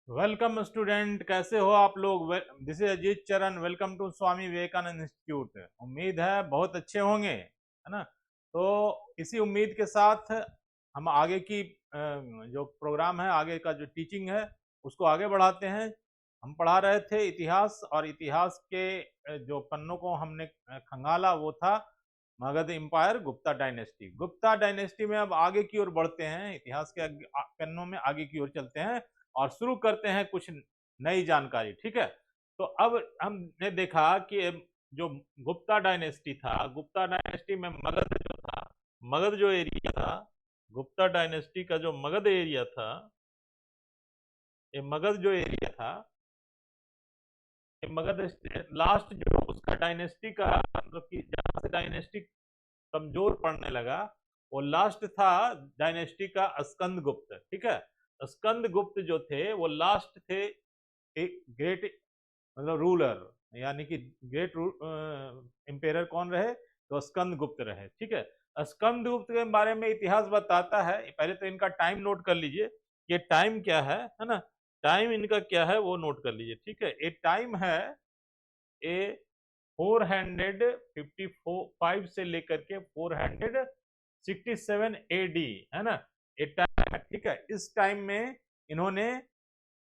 Welcome student, कैसे हो आप लोग। This is Ajit Charan. Welcome to Swami Vivekananda institute. उम्मीद है बहुत अच्छे होंगे, है ना। तो इसी उम्मीद के साथ हम आगे की जो प्रोग्राम है, आगे का जो टीचिंग है उसको आगे बढ़ाते हैं। हम पढ़ा रहे थे इतिहास, और इतिहास के जो पन्नों को हमने खंगाला वो था Magadh empire, Gupta dynasty. Gupta dynasty में अब आगे की ओर बढ़ते हैं, इतिहास के पन्नों में आगे की ओर चलते हैं और शुरू करते हैं कुछ नई जानकारी। ठीक है। तो अब हमने देखा कि जो गुप्ता डायनेस्टी था, गुप्ता डायनेस्टी में मगध जो था, मगध जो एरिया था, गुप्ता डायनेस्टी का जो मगध एरिया था, ये मगध जो एरिया था, ये मगध लास्ट जो उसका डायनेस्टी का मतलब कि जहां से डायनेस्टी कमजोर पड़ने लगा, वो लास्ट था डायनेस्टी का स्कंद गुप्त। ठीक है। स्कंद गुप्त जो थे वो लास्ट थे एक ग्रेट मतलब रूलर, यानी कि ग्रेट एम्पेयर कौन रहे, तो स्कंद गुप्त रहे। ठीक है। स्कंद गुप्त के बारे में इतिहास बताता है। पहले तो इनका टाइम नोट कर लीजिए, ये टाइम क्या है ना। टाइम इनका क्या है वो नोट कर लीजिए। ठीक है। ये टाइम है ए 455 से लेकर के 467 एडी, है ना। ये टाइम है। ठीक है। इस टाइम में इन्होंने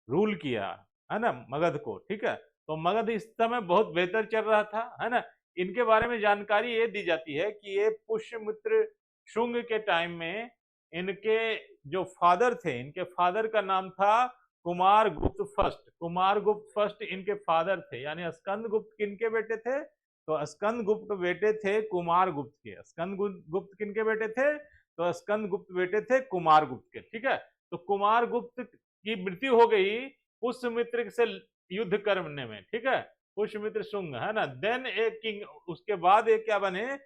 रूल किया, है ना, मगध को। ठीक है। तो मगध इस समय बहुत बेहतर चल रहा था, है ना। इनके बारे में जानकारी ये दी जाती है कि ये पुष्यमित्र शुंग के टाइम में इनके जो फादर थे, इनके फादर का नाम था कुमार गुप्त फर्स्ट। कुमार गुप्त फर्स्ट इनके फादर थे, यानी स्कंद गुप्त किनके बेटे थे, तो स्कंद गुप्त बेटे थे कुमार गुप्त के। स्कंद गुप्त किनके बेटे थे, तो स्कंद गुप्त बेटे थे कुमार गुप्त के। ठीक है। तो कुमार गुप्त की मृत्यु हो गई पुष्यमित्र से युद्ध करने में। ठीक है। पुष्यमित्र शुंग, है ना। देन एक किंग, उसके बाद एक क्या बने,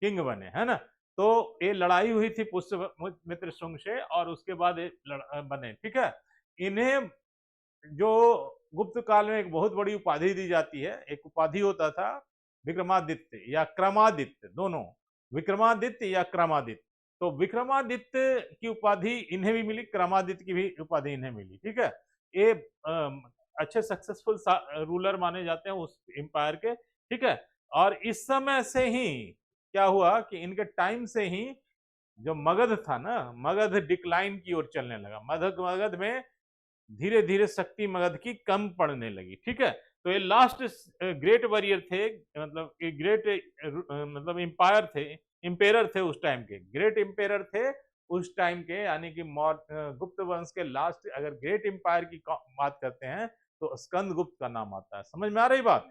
किंग बने, है ना। तो ये लड़ाई हुई थी पुष्यमित्र शुंग से, और उसके बाद ये बने। ठीक है। इन्हें जो गुप्त काल में एक बहुत बड़ी उपाधि दी जाती है, एक उपाधि होता था विक्रमादित्य या क्रमादित्य, दोनों, विक्रमादित्य या क्रमादित्य। तो विक्रमादित्य की उपाधि इन्हें भी मिली, क्रमादित्य की भी उपाधि इन्हें मिली। ठीक है। ये अच्छे सक्सेसफुल रूलर माने जाते हैं उस एम्पायर के। ठीक है। और इस समय से ही क्या हुआ कि इनके टाइम से ही जो मगध था ना, मगध डिक्लाइन की ओर चलने लगा। मगध में धीरे धीरे शक्ति मगध की कम पड़ने लगी। ठीक है। तो ये लास्ट ग्रेट वॉरियर थे, मतलब ग्रेट मतलब एम्पायर थे, एम्पेयर थे उस टाइम के, ग्रेट एम्पेयर थे उस टाइम के, यानी कि गुप्त वंश के लास्ट अगर ग्रेट एम्पायर की बात करते हैं तो स्कंद गुप्त का नाम आता है। समझ में आ रही बात,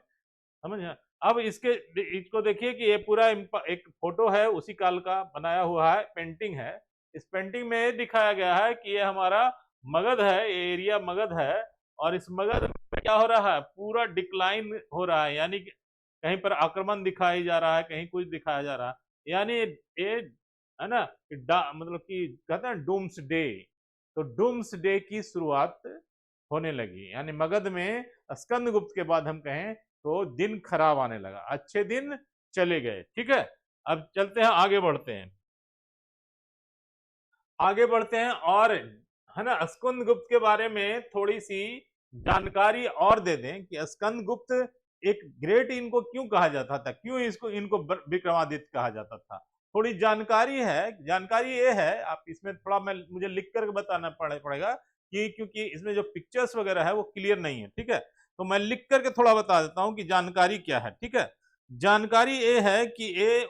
समझ में। अब इसको देखिए कि ये पूरा एक फोटो है उसी काल का बनाया हुआ है, पेंटिंग है। इस पेंटिंग में ये दिखाया गया है कि ये हमारा मगध है, ये एरिया मगध है, और इस मगध में क्या हो रहा है, पूरा डिक्लाइन हो रहा है, यानी कि कहीं पर आक्रमण दिखाई जा रहा है, कहीं कुछ दिखाया जा रहा है, यानी ये है ना, मतलब कि कहते हैं डूम्स डे। तो डूम्स डे की शुरुआत होने लगी, यानी मगध में स्कंद गुप्त के बाद हम कहें तो दिन खराब आने लगा, अच्छे दिन चले गए। ठीक है। अब चलते हैं, आगे बढ़ते हैं, आगे बढ़ते हैं, और है ना, स्कंद गुप्त के बारे में थोड़ी सी जानकारी और दे दें कि स्कंद गुप्त एक ग्रेट इनको क्यों कहा जाता था, क्यों इसको इनको विक्रमादित्य कहा जाता था। थोड़ी जानकारी है, जानकारी ये है, आप इसमें थोड़ा मुझे लिख कर बताना पड़ेगा कि क्योंकि इसमें जो पिक्चर्स वगैरह है वो क्लियर नहीं है। ठीक है। तो मैं लिख करके थोड़ा बता देता हूं कि जानकारी क्या है। ठीक है। जानकारी ये है कि ये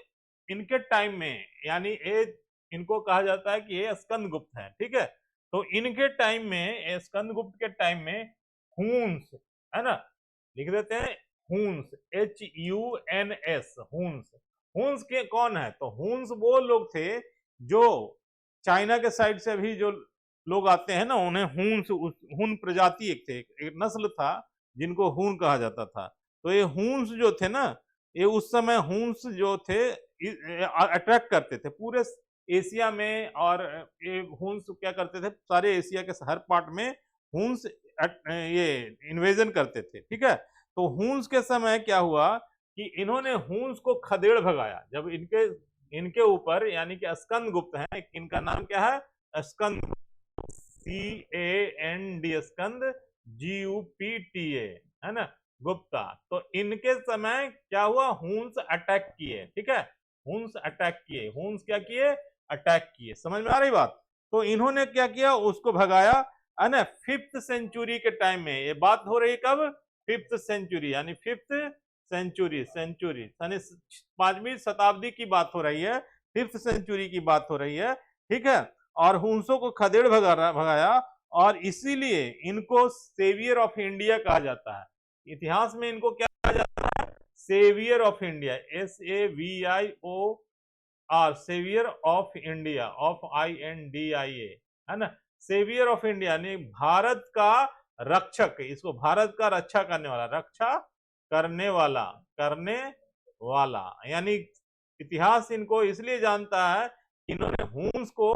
इनके टाइम में, यानी ये इनको कहा जाता है कि ये स्कंद गुप्त है। ठीक है। तो इनके टाइम में, स्कंद गुप्त के टाइम में हूंस, है ना, लिख देते हैं हूंस, HUNS, हूंस। हूंस के कौन है, तो हूंस वो लोग थे जो चाइना के साइड से भी जो लोग आते हैं ना, उन्हें हूंस, हून प्रजाति एक थे, एक नस्ल था जिनको हून कहा जाता था। तो ये हूंस जो थे ना, ये उस समय हूंस जो थे अट्रैक्ट करते थे पूरे एशिया में, और ये हूंस क्या करते थे, सारे एशिया के हर पार्ट में हूंस ये इन्वेजन करते थे। ठीक है। तो हूंस के समय क्या हुआ कि इन्होंने हूंस को खदेड़ भगाया, जब इनके इनके ऊपर, यानी कि स्कंद गुप्त हैं, इनका नाम क्या है, स्कंद, ND स्कंद GUPTA, है ना, गुप्ता। तो इनके समय क्या हुआ, हुन्स अटैक किए, ठीक है, हुन्स अटैक किए, हुन्स क्या किए, अटैक किए। समझ में आ रही बात? तो इन्होंने क्या किया, उसको भगाया, है ना। 5th सेंचुरी के टाइम में ये बात हो रही, कब, 5th सेंचुरी, यानी 5th सेंचुरी, सेंचुरी यानी 5वीं शताब्दी की बात हो रही है, 5th सेंचुरी की बात हो रही है, ठीक है। और हुंसों को खदेड़ भगाया, और इसीलिए इनको सेवियर ऑफ इंडिया कहा जाता है। इतिहास में इनको क्या कहा जाता है, saviour of India, SAVIOR, saviour of India, of INDIA, है ना, सेवियर ऑफ इंडिया यानी भारत का रक्षक, इसको भारत का रक्षा करने वाला, रक्षा करने वाला, करने वाला, यानी इतिहास इनको इसलिए जानता है, इन्होंने हुन्स को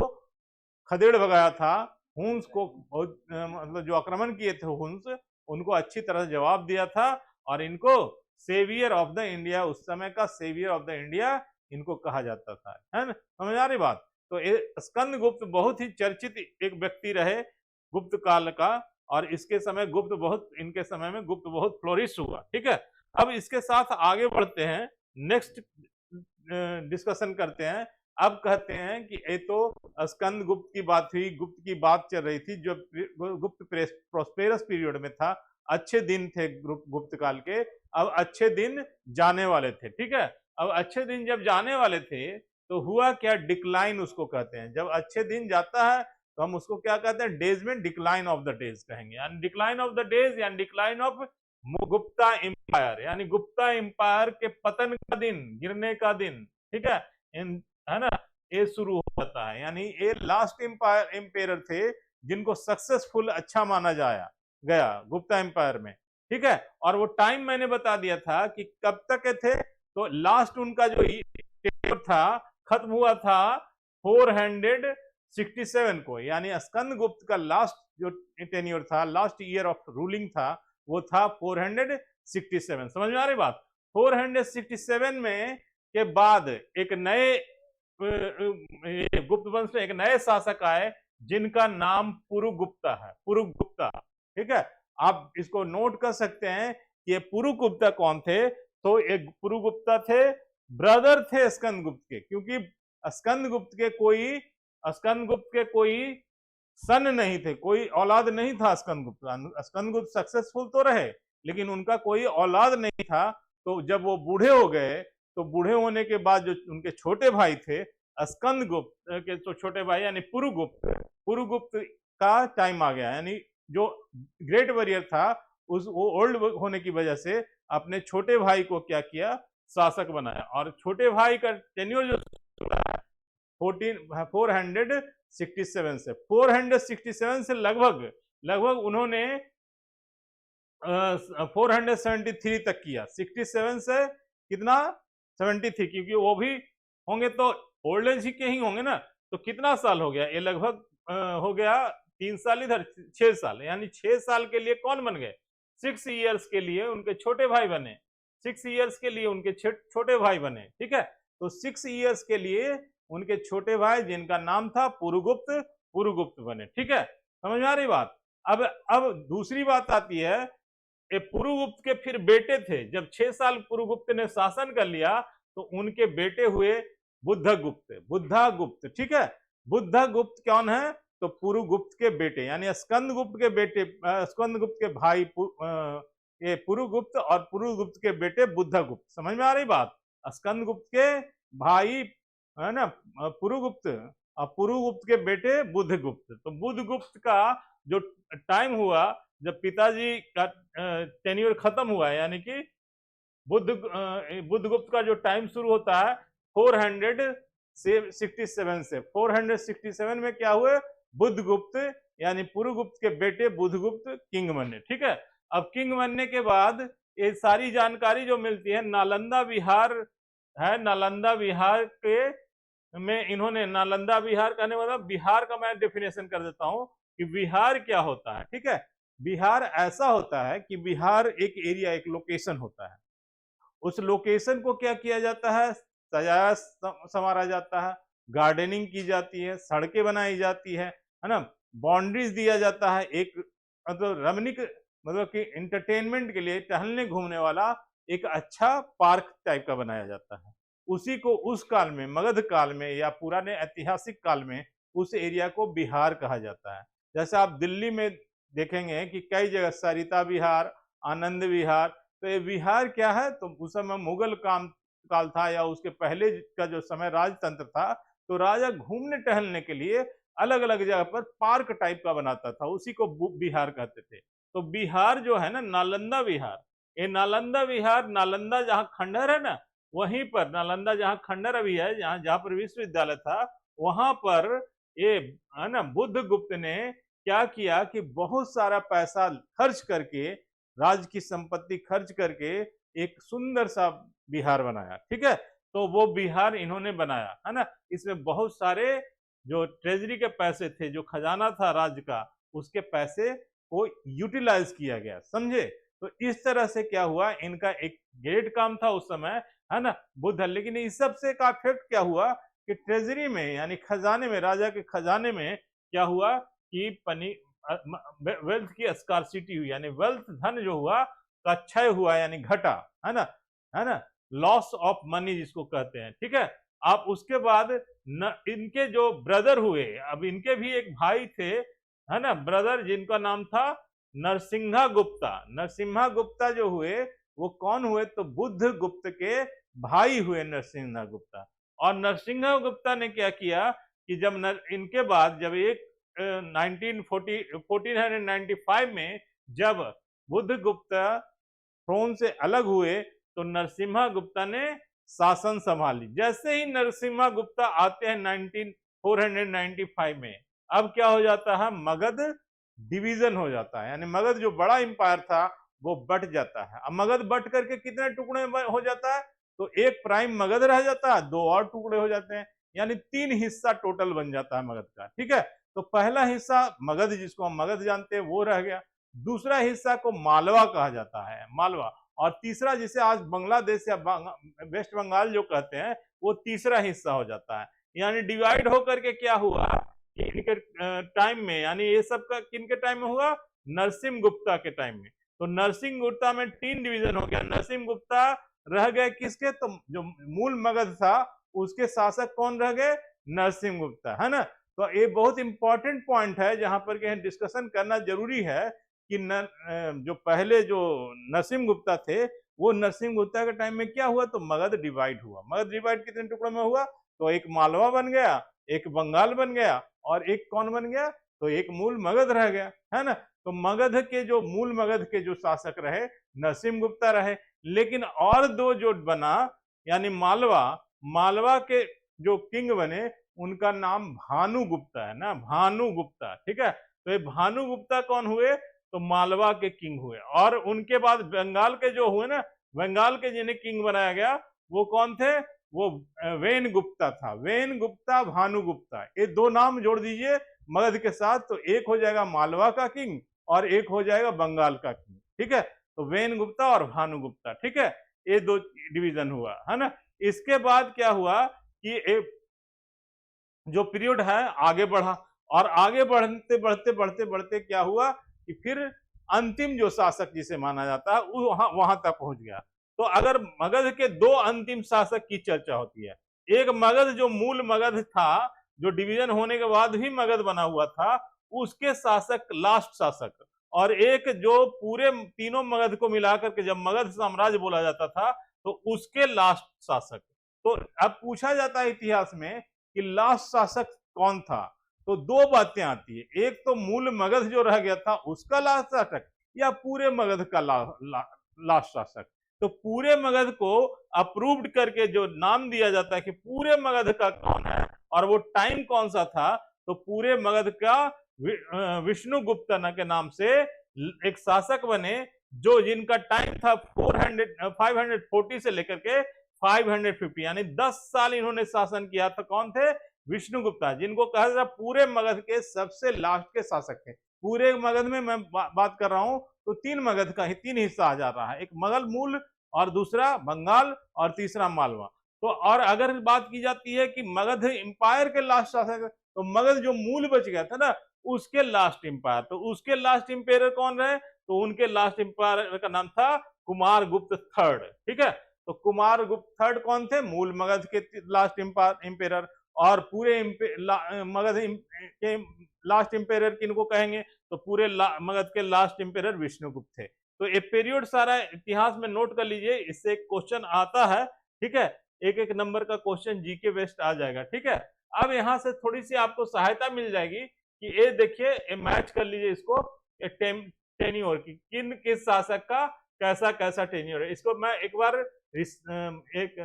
खदेड़ भगाया था, हुन्स को मतलब जो आक्रमण किए थे हुन्स, उनको अच्छी तरह जवाब दिया था, और इनको सेवियर ऑफ द इंडिया, उस समय का सेवियर ऑफ द इंडिया इनको कहा जाता था, है ना। समझ आ रही बात? तो स्कंद गुप्त बहुत ही चर्चित एक व्यक्ति रहे गुप्त काल का, और इसके समय गुप्त बहुत, इनके समय में गुप्त बहुत फ्लोरिश हुआ, ठीक है। अब इसके साथ आगे बढ़ते हैं, नेक्स्ट डिस्कशन करते हैं। अब कहते हैं कि ये तो स्कंद गुप्त की बात हुई, गुप्त की बात चल रही थी, जो गुप्त प्रोस्पेरस पीरियड में था, अच्छे दिन थे गुप्त काल के। अब अच्छे दिन जाने वाले थे, ठीक है। अब अच्छे दिन जब जाने वाले थे तो हुआ क्या, डिक्लाइन उसको कहते हैं। जब अच्छे दिन जाता है तो हम उसको क्या कहते हैं, डेज में डिक्लाइन ऑफ द डेज कहेंगे, यानी डिक्लाइन ऑफ द डेज, यानी डिक्लाइन ऑफ गुप्ता एम्पायर, यानी गुप्ता एम्पायर के पतन का दिन, गिरने का दिन, ठीक है, है ना, ये शुरू होता है। यानी ये लास्ट एम्पायर थे जिनको सक्सेसफुल अच्छा माना गया गुप्ता एम्पायर में, ठीक है। और वो टाइम मैंने बता दिया था कि कब तक थे, तो लास्ट उनका जो टेन्योर था खत्म हुआ था 467 को, यानी स्कंद गुप्त का लास्ट जो टेन्योर था, लास्ट ईयर ऑफ रूलिंग था, वो था 467। समझ में आ रही बात? 467 में के बाद एक नए गुप्त वंश में एक नए शासक आए जिनका नाम पुरुगुप्ता है, पुरुगुप्ता, ठीक है। आप इसको नोट कर सकते हैं कि ये पुरुगुप्ता कौन थे। तो एक पुरुगुप्ता थे, ब्रदर थे स्कंदगुप्त के, क्योंकि स्कंदगुप्त के कोई सन नहीं थे, कोई औलाद नहीं था स्कंदगुप्त। स्कंदगुप्त सक्सेसफुल तो रहे लेकिन उनका कोई औलाद नहीं था। तो जब वो बूढ़े हो गए तो बूढ़े होने के बाद जो उनके छोटे भाई थे स्कंदगुप्त के, तो छोटे भाई यानी पुरुगुप्त का टाइम आ गया, यानी जो ग्रेट वॉरियर था वो ओल्ड होने की वजह से अपने छोटे भाई को क्या किया, शासक बनाया। और छोटे भाई का टेन्योर जो 467 से लगभग उन्होंने 473 तक किया। 67 से कितना, 73, क्योंकि वो भी होंगे तो ओल्ड एज के ही होंगे ना। तो कितना साल हो गया, ये लगभग हो गया 3 साल, इधर 6 साल, यानी 6 साल के लिए कौन बन गए, 6 इयर्स के लिए उनके छोटे भाई बने, 6 इयर्स के लिए उनके छोटे भाई बने, ठीक है। तो 6 इयर्स के लिए उनके छोटे भाई जिनका नाम था पुरुगुप्त बने, ठीक है। समझ में आ रही बात? अब दूसरी बात आती है, ये पुरुगुप्त के फिर बेटे थे। जब 6 साल पुरुगुप्त ने शासन कर लिया तो उनके बेटे हुए बुद्धगुप्त, ठीक है। बुद्धगुप्त कौन है, तो पुरुगुप्त के बेटे, यानी स्कंदगुप्त के बेटे, स्कंदगुप्त के भाई ये पुरुगुप्त, और पुरुगुप्त के बेटे बुद्धगुप्त। समझ में आ रही बात? स्कंदगुप्त के भाई है ना पुरुगुप्त, और पुरुगुप्त के बेटे बुद्धगुप्त। तो बुद्धगुप्त का जो टाइम हुआ, जब पिताजी का टेन्योर खत्म हुआ, यानी कि बुद्धगुप्त का जो टाइम शुरू होता है 467 से, 467 में क्या हुए, बुद्धगुप्त यानी पुरुगुप्त के बेटे बुद्धगुप्त किंग बने, ठीक है। अब किंग बनने के बाद ये सारी जानकारी जो मिलती है, नालंदा विहार है, नालंदा विहार के में इन्होंने, नालंदा विहार कहने वाला, बिहार का मैं डेफिनेशन कर देता हूं कि बिहार क्या होता है, ठीक है। बिहार ऐसा होता है कि बिहार एक एरिया, एक लोकेशन होता है। उस लोकेशन को क्या किया जाता है, सजाया संवारा जाता है, गार्डनिंग की जाती है, सड़कें बनाई जाती है ना, बाउंड्रीज दिया जाता है, एक मतलब रमणीक, मतलब कि इंटरटेनमेंट के लिए टहलने घूमने वाला एक अच्छा पार्क टाइप का बनाया जाता है। उसी को उस काल में, मगध काल में या पुराने ऐतिहासिक काल में उस एरिया को बिहार कहा जाता है। जैसे आप दिल्ली में देखेंगे कि कई जगह सरिता विहार, आनंद विहार, तो ये विहार क्या है, तो उस समय मुगल काल था या उसके पहले का जो समय राजतंत्र था, तो राजा घूमने टहलने के लिए अलग अलग जगह पर पार्क टाइप का बनाता था, उसी को बिहार कहते थे। तो बिहार जो है ना, नालंदा विहार, ये नालंदा विहार, नालंदा जहाँ खंडहर है ना, वहीं पर नालंदा जहाँ खंडहर अभी है, जहाँ जहाँ पर विश्वविद्यालय था, वहां पर ये है ना बुद्ध गुप्त ने क्या किया कि बहुत सारा पैसा खर्च करके, राज की संपत्ति खर्च करके एक सुंदर सा बिहार बनाया। ठीक है, तो वो बिहार इन्होंने बनाया है ना। इसमें बहुत सारे जो ट्रेजरी के पैसे थे, जो खजाना था राज्य का, उसके पैसे को यूटिलाइज किया गया, समझे। तो इस तरह से क्या हुआ, इनका एक ग्रेट काम था उस समय, है ना, बुद्ध। लेकिन इस सब से का इफेक्ट क्या हुआ कि ट्रेजरी में, यानी खजाने में, राजा के खजाने में क्या हुआ कि वेल्थ की स्कार्सिटी हुई, यानी वेल्थ, धन जो हुआ का क्षय हुआ, यानी घटा, है ना, लॉस ऑफ मनी जिसको कहते हैं। ठीक है, आप उसके बाद इनके जो ब्रदर हुए, अब इनके भी एक भाई थे, है ना, ब्रदर, जिनका नाम था नरसिंहा गुप्ता। नरसिम्हा गुप्ता जो हुए, वो कौन हुए, तो बुद्ध गुप्त के भाई हुए नरसिंहा गुप्ता। और नरसिंहा गुप्ता ने क्या किया कि जब इनके बाद जब एक 1495 में जब बुद्ध गुप्ता थ्रोन से अलग हुए, तो नरसिम्हा गुप्ता ने शासन संभाली। जैसे ही नरसिम्हा गुप्ता आते हैं 495 में, अब क्या हो जाता है, मगध डिवीजन हो जाता है, यानी मगध जो बड़ा इंपायर था वो बट जाता है। अब मगध बट करके कितने टुकड़े हो जाता है, तो एक प्राइम मगध रह जाता है, दो और टुकड़े हो जाते हैं, यानी 3 हिस्सा टोटल बन जाता है मगध का। ठीक है, तो पहला हिस्सा मगध, जिसको हम मगध जानते हैं, वो रह गया। दूसरा हिस्सा को मालवा कहा जाता है, मालवा। और तीसरा, जिसे आज बांग्लादेश या वेस्ट बंगाल जो कहते हैं, वो तीसरा हिस्सा हो जाता है। यानी डिवाइड होकर के क्या हुआ इनके टाइम में, यानी ये सब का किनके टाइम में हुआ, नरसिंह गुप्ता के टाइम में। तो नरसिंह गुप्ता में 3 डिवीजन हो गया। नरसिंह गुप्ता रह गए किसके, तो जो मूल मगध था उसके शासक कौन रह गए, नरसिंह गुप्ता, है ना। तो ये बहुत इंपॉर्टेंट पॉइंट है जहां पर डिस्कशन करना जरूरी है कि जो पहले जो नरसिंह गुप्ता थे, वो नरसिंह गुप्ता के टाइम में क्या हुआ, तो मगध डिवाइड हुआ। मगध डिवाइड कितने टुकड़ों में हुआ, तो एक मालवा बन गया, एक बंगाल बन गया, और एक कौन बन गया, तो एक मूल मगध रह गया, है ना। तो मगध के जो मूल मगध के जो शासक रहे, नरसिंह गुप्ता रहे। लेकिन और दो जो बना, यानी मालवा, मालवा के जो किंग बने, उनका नाम भानुगुप्ता है ना, भानुगुप्ता। ठीक है, तो ये भानुगुप्ता कौन हुए, तो मालवा के किंग हुए। और उनके बाद बंगाल के जो हुए ना, बंगाल के जिन्हें किंग बनाया गया, वो कौन थे, वो वेन गुप्ता था। वेन गुप्ता, भानुगुप्ता, ये दो नाम जोड़ दीजिए मगध के साथ, तो एक हो जाएगा मालवा का किंग और एक हो जाएगा बंगाल का किंग। ठीक है, तो वेन गुप्ता और भानुगुप्ता। ठीक है, ये दो डिवीजन हुआ, है ना। इसके बाद क्या हुआ कि जो पीरियड है आगे बढ़ा, और आगे बढ़ते बढ़ते बढ़ते बढ़ते क्या हुआ कि फिर अंतिम जो शासक जिसे माना जाता है वो वहां तक पहुंच गया। तो अगर मगध के दो अंतिम शासक की चर्चा होती है, एक मगध जो मूल मगध था, जो डिवीजन होने के बाद भी मगध बना हुआ था, उसके शासक, लास्ट शासक, और एक जो पूरे तीनों मगध को मिलाकर के जब मगध साम्राज्य बोला जाता था, तो उसके लास्ट शासक। तो अब पूछा जाता है इतिहास में कि लास्ट शासक कौन था, तो दो बातें आती है, एक तो मूल मगध जो रह गया था उसका लास्ट शासक, या पूरे मगध का लास्ट शासक। तो पूरे मगध को अप्रूव्ड करके जो नाम दिया जाता है कि पूरे मगध का कौन है और वो टाइम कौन सा था, तो पूरे मगध का विष्णुगुप्त के नाम से एक शासक बने, जो जिनका टाइम था 540 से लेकर के 550, यानी 10 साल इन्होंने शासन किया था। कौन थे, विष्णुगुप्ता, जिनको कहा जाता पूरे मगध के सबसे लास्ट के शासक थे। पूरे मगध में मैं बात कर रहा हूं, तो 3 मगध का ही 3 हिस्सा आ जा रहा है, एक मगध मूल, और दूसरा बंगाल, और तीसरा मालवा। तो और अगर बात की जाती है कि मगध एम्पायर के लास्ट शासक, तो मगध जो मूल बच गया था ना, उसके लास्ट एम्पायर। तो उसके लास्ट एम्पायर कौन रहे? तो उनके लास्ट एम्पायर का नाम था कुमार गुप्त थर्ड। ठीक है, तो कुमार गुप्त थर्ड कौन थे? मूल मगध के लास्ट एम्पायर। और पूरे मगध के लास्ट एम्पायर किनको कहेंगे? तो पूरे मगध के लास्ट एम्पायर विष्णुगुप्त थे। तो ये पीरियड सारा इतिहास में नोट कर लीजिए, इससे एक क्वेश्चन आता है। ठीक है, एक एक नंबर का क्वेश्चन जीके वेस्ट आ जाएगा। ठीक है, अब यहाँ से थोड़ी सी आपको सहायता मिल जाएगी कि ये देखिए, मैच कर लीजिए इसको टेन्योर की, किन किस शासक का कैसा कैसा टेन्योर है। इसको मैं एक बार एक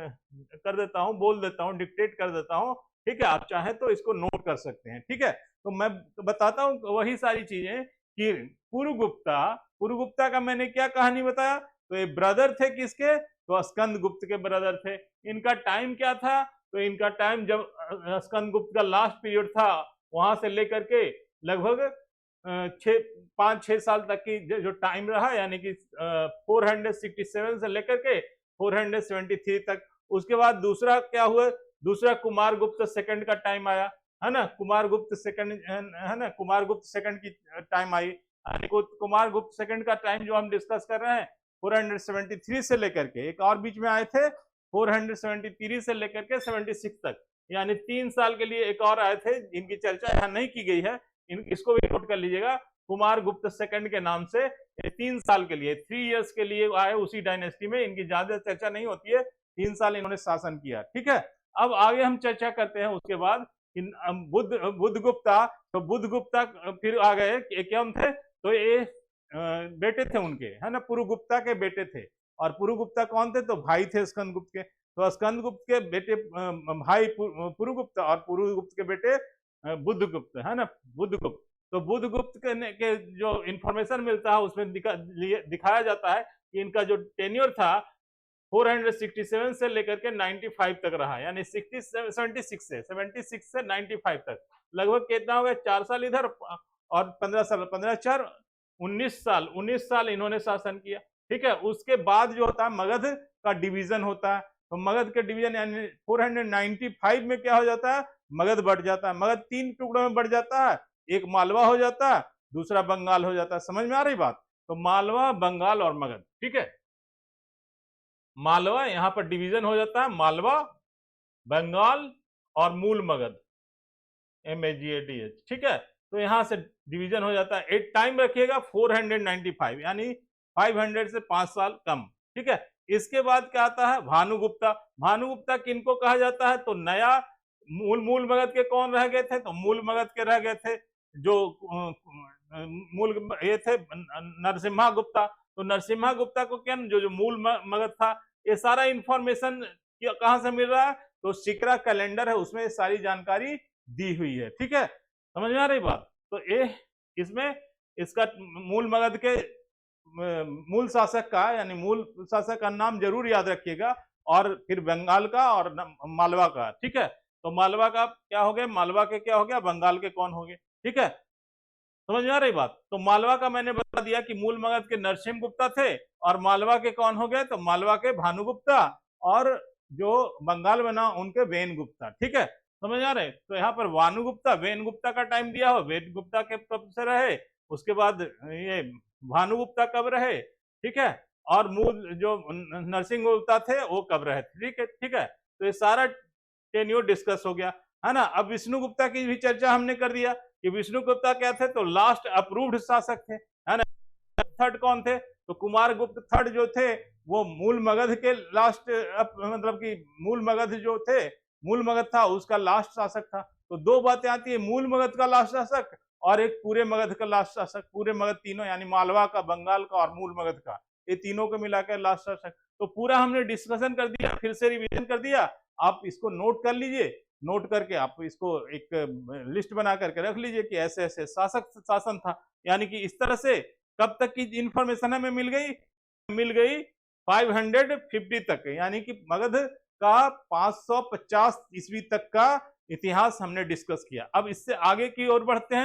कर देता हूँ, बोल देता हूँ, डिक्टेट कर देता हूँ। ठीक है, आप चाहें तो इसको नोट कर सकते हैं। ठीक है, तो मैं बताता हूँ वही सारी चीजें कि पुरुगुप्ता का मैंने क्या कहानी बताया। तो ये ब्रदर थे किसके? तो स्कंद गुप्त के ब्रदर थे। इनका टाइम क्या था? तो इनका टाइम जब स्कंद गुप्त का लास्ट पीरियड था, वहां से लेकर के लगभग 5-6 साल तक की जो टाइम रहा, यानी कि 467 से लेकर के 473 तक। उसके बाद दूसरा क्या हुआ? दूसरा कुमार गुप्त सेकंड का टाइम आया, है ना, कुमार गुप्त सेकंड, है ना, कुमार गुप्त सेकंड की टाइम आई। कुमार गुप्त सेकंड का टाइम जो हम डिस्कस कर रहे हैं 473 से लेकर के, एक और बीच में आए थे 473 से लेकर के 76 तक, यानी 3 साल के लिए एक और आए थे, जिनकी चर्चा यहाँ नहीं की गई है। इसको भी नोट कर लीजिएगा, कुमार गुप्त सेकंड के नाम से 3 साल के लिए, 3 इयर्स के लिए आए उसी डायनेस्टी में। इनकी ज्यादा चर्चा नहीं होती है, 3 साल इन्होंने शासन किया। ठीक है, अब आगे हम चर्चा करते हैं उसके बाद बुद्धगुप्ता। तो बुद्धगुप्ता फिर आ गए, कौन थे? तो ये बेटे थे उनके, है ना, पुरुगुप्ता के बेटे थे। और पुरुगुप्ता कौन थे? तो भाई थे स्कंदगुप्त के। तो स्कंदगुप्त के बेटे भाई पुरुगुप्त, और पुरुगुप्त के बेटे बुद्धगुप्त, है ना, बुद्धगुप्त। तो बुद्धगुप्त के जो इंफॉर्मेशन मिलता है उसमें दिखाया जाता है कि इनका जो टेन्योर था 467 से लेकर के 95 तक रहा, यानी 76 से 95 तक। लगभग कितना हो गया? 4 साल इधर और 15 साल, 15 4 19 साल इन्होंने शासन किया। ठीक है, उसके बाद जो होता है मगध का डिवीजन होता है। तो मगध के डिवीजन यानी 495 में क्या हो जाता है? मगध बढ़ जाता है। मगध 3 टुकड़ों में बढ़ जाता है, एक मालवा हो जाता है, दूसरा बंगाल हो जाता है। समझ में आ रही बात? तो मालवा, बंगाल और मगध। ठीक है, मालवा यहां पर डिवीजन हो जाता है, मालवा, बंगाल और मूल मगध, MAGADH। ठीक है, तो यहां से डिवीजन हो जाता है। एक टाइम रखिएगा 495, यानी 500 से 5 साल कम। ठीक है, इसके बाद क्या आता है? भानुगुप्ता। भानुगुप्ता किनको कहा जाता है? तो नया मूल मगध के कौन रह गए थे? तो मूल मगध के रह गए थे जो मूल ये थे नरसिम्हा गुप्ता। तो नरसिम्हा गुप्ता को क्या, जो मूल मगध था, ये सारा इंफॉर्मेशन कहां से मिल रहा है? तो शिकरा कैलेंडर है, उसमें सारी जानकारी दी हुई है। ठीक है, समझ में आ रही बात? तो ये इसमें इसका मूल मगध के मूल शासक का, यानी मूल शासक का नाम जरूर याद रखिएगा, और फिर बंगाल का और मालवा का। ठीक है, तो मालवा का क्या हो गया, मालवा के क्या हो गया, बंगाल के कौन हो गए। ठीक है, समझ में आ रही बात? तो मालवा का मैंने बता दिया कि मूल मगध के नरसिम्ह गुप्ता थे, और मालवा के कौन हो गए? तो मालवा के भानुगुप्ता, और जो बंगाल बना उनके वेन गुप्ता। ठीक है, समझ आ रहे? तो यहाँ पर भानुगुप्ता, वेन गुप्ता का टाइम दिया हो, वेन गुप्ता के कब से रहे, उसके बाद ये भानुगुप्ता कब रहे। ठीक है, और मूल जो नरसिंह गुप्ता थे वो कब रहे। ठीक है, ठीक है, तो ये सारा टेन्योर डिस्कस हो गया, है ना। अब विष्णु गुप्ता की भी चर्चा हमने कर दिया कि विष्णु गुप्ता क्या थे? तो लास्ट अप्रूव्ड शासक थे, है ना। थर्ड कौन थे? तो कुमार गुप्त थर्ड जो थे वो मूल मगध के लास्ट, मतलब कि मूल मगध जो थे, मूल मगध था उसका लास्ट शासक था। तो दो बातें आती है, मूल मगध का लास्ट शासक और एक पूरे मगध का लास्ट शासक। पूरे मगध तीनों, यानी मालवा का, बंगाल का और मूल मगध का, ये तीनों को मिलाकर लास्ट शासक। तो पूरा हमने डिस्कशन कर दिया, फिर से रिवीजन कर दिया। आप इसको नोट कर लीजिए, नोट करके आप इसको एक लिस्ट बना करके रख लीजिए कि ऐसे ऐसे शासक शासन था। यानी कि इस तरह से कब तक की इंफॉर्मेशन हमें मिल गई 550 तक, यानी कि मगध का 550 ईस्वी तक का इतिहास हमने डिस्कस किया। अब इससे आगे की ओर बढ़ते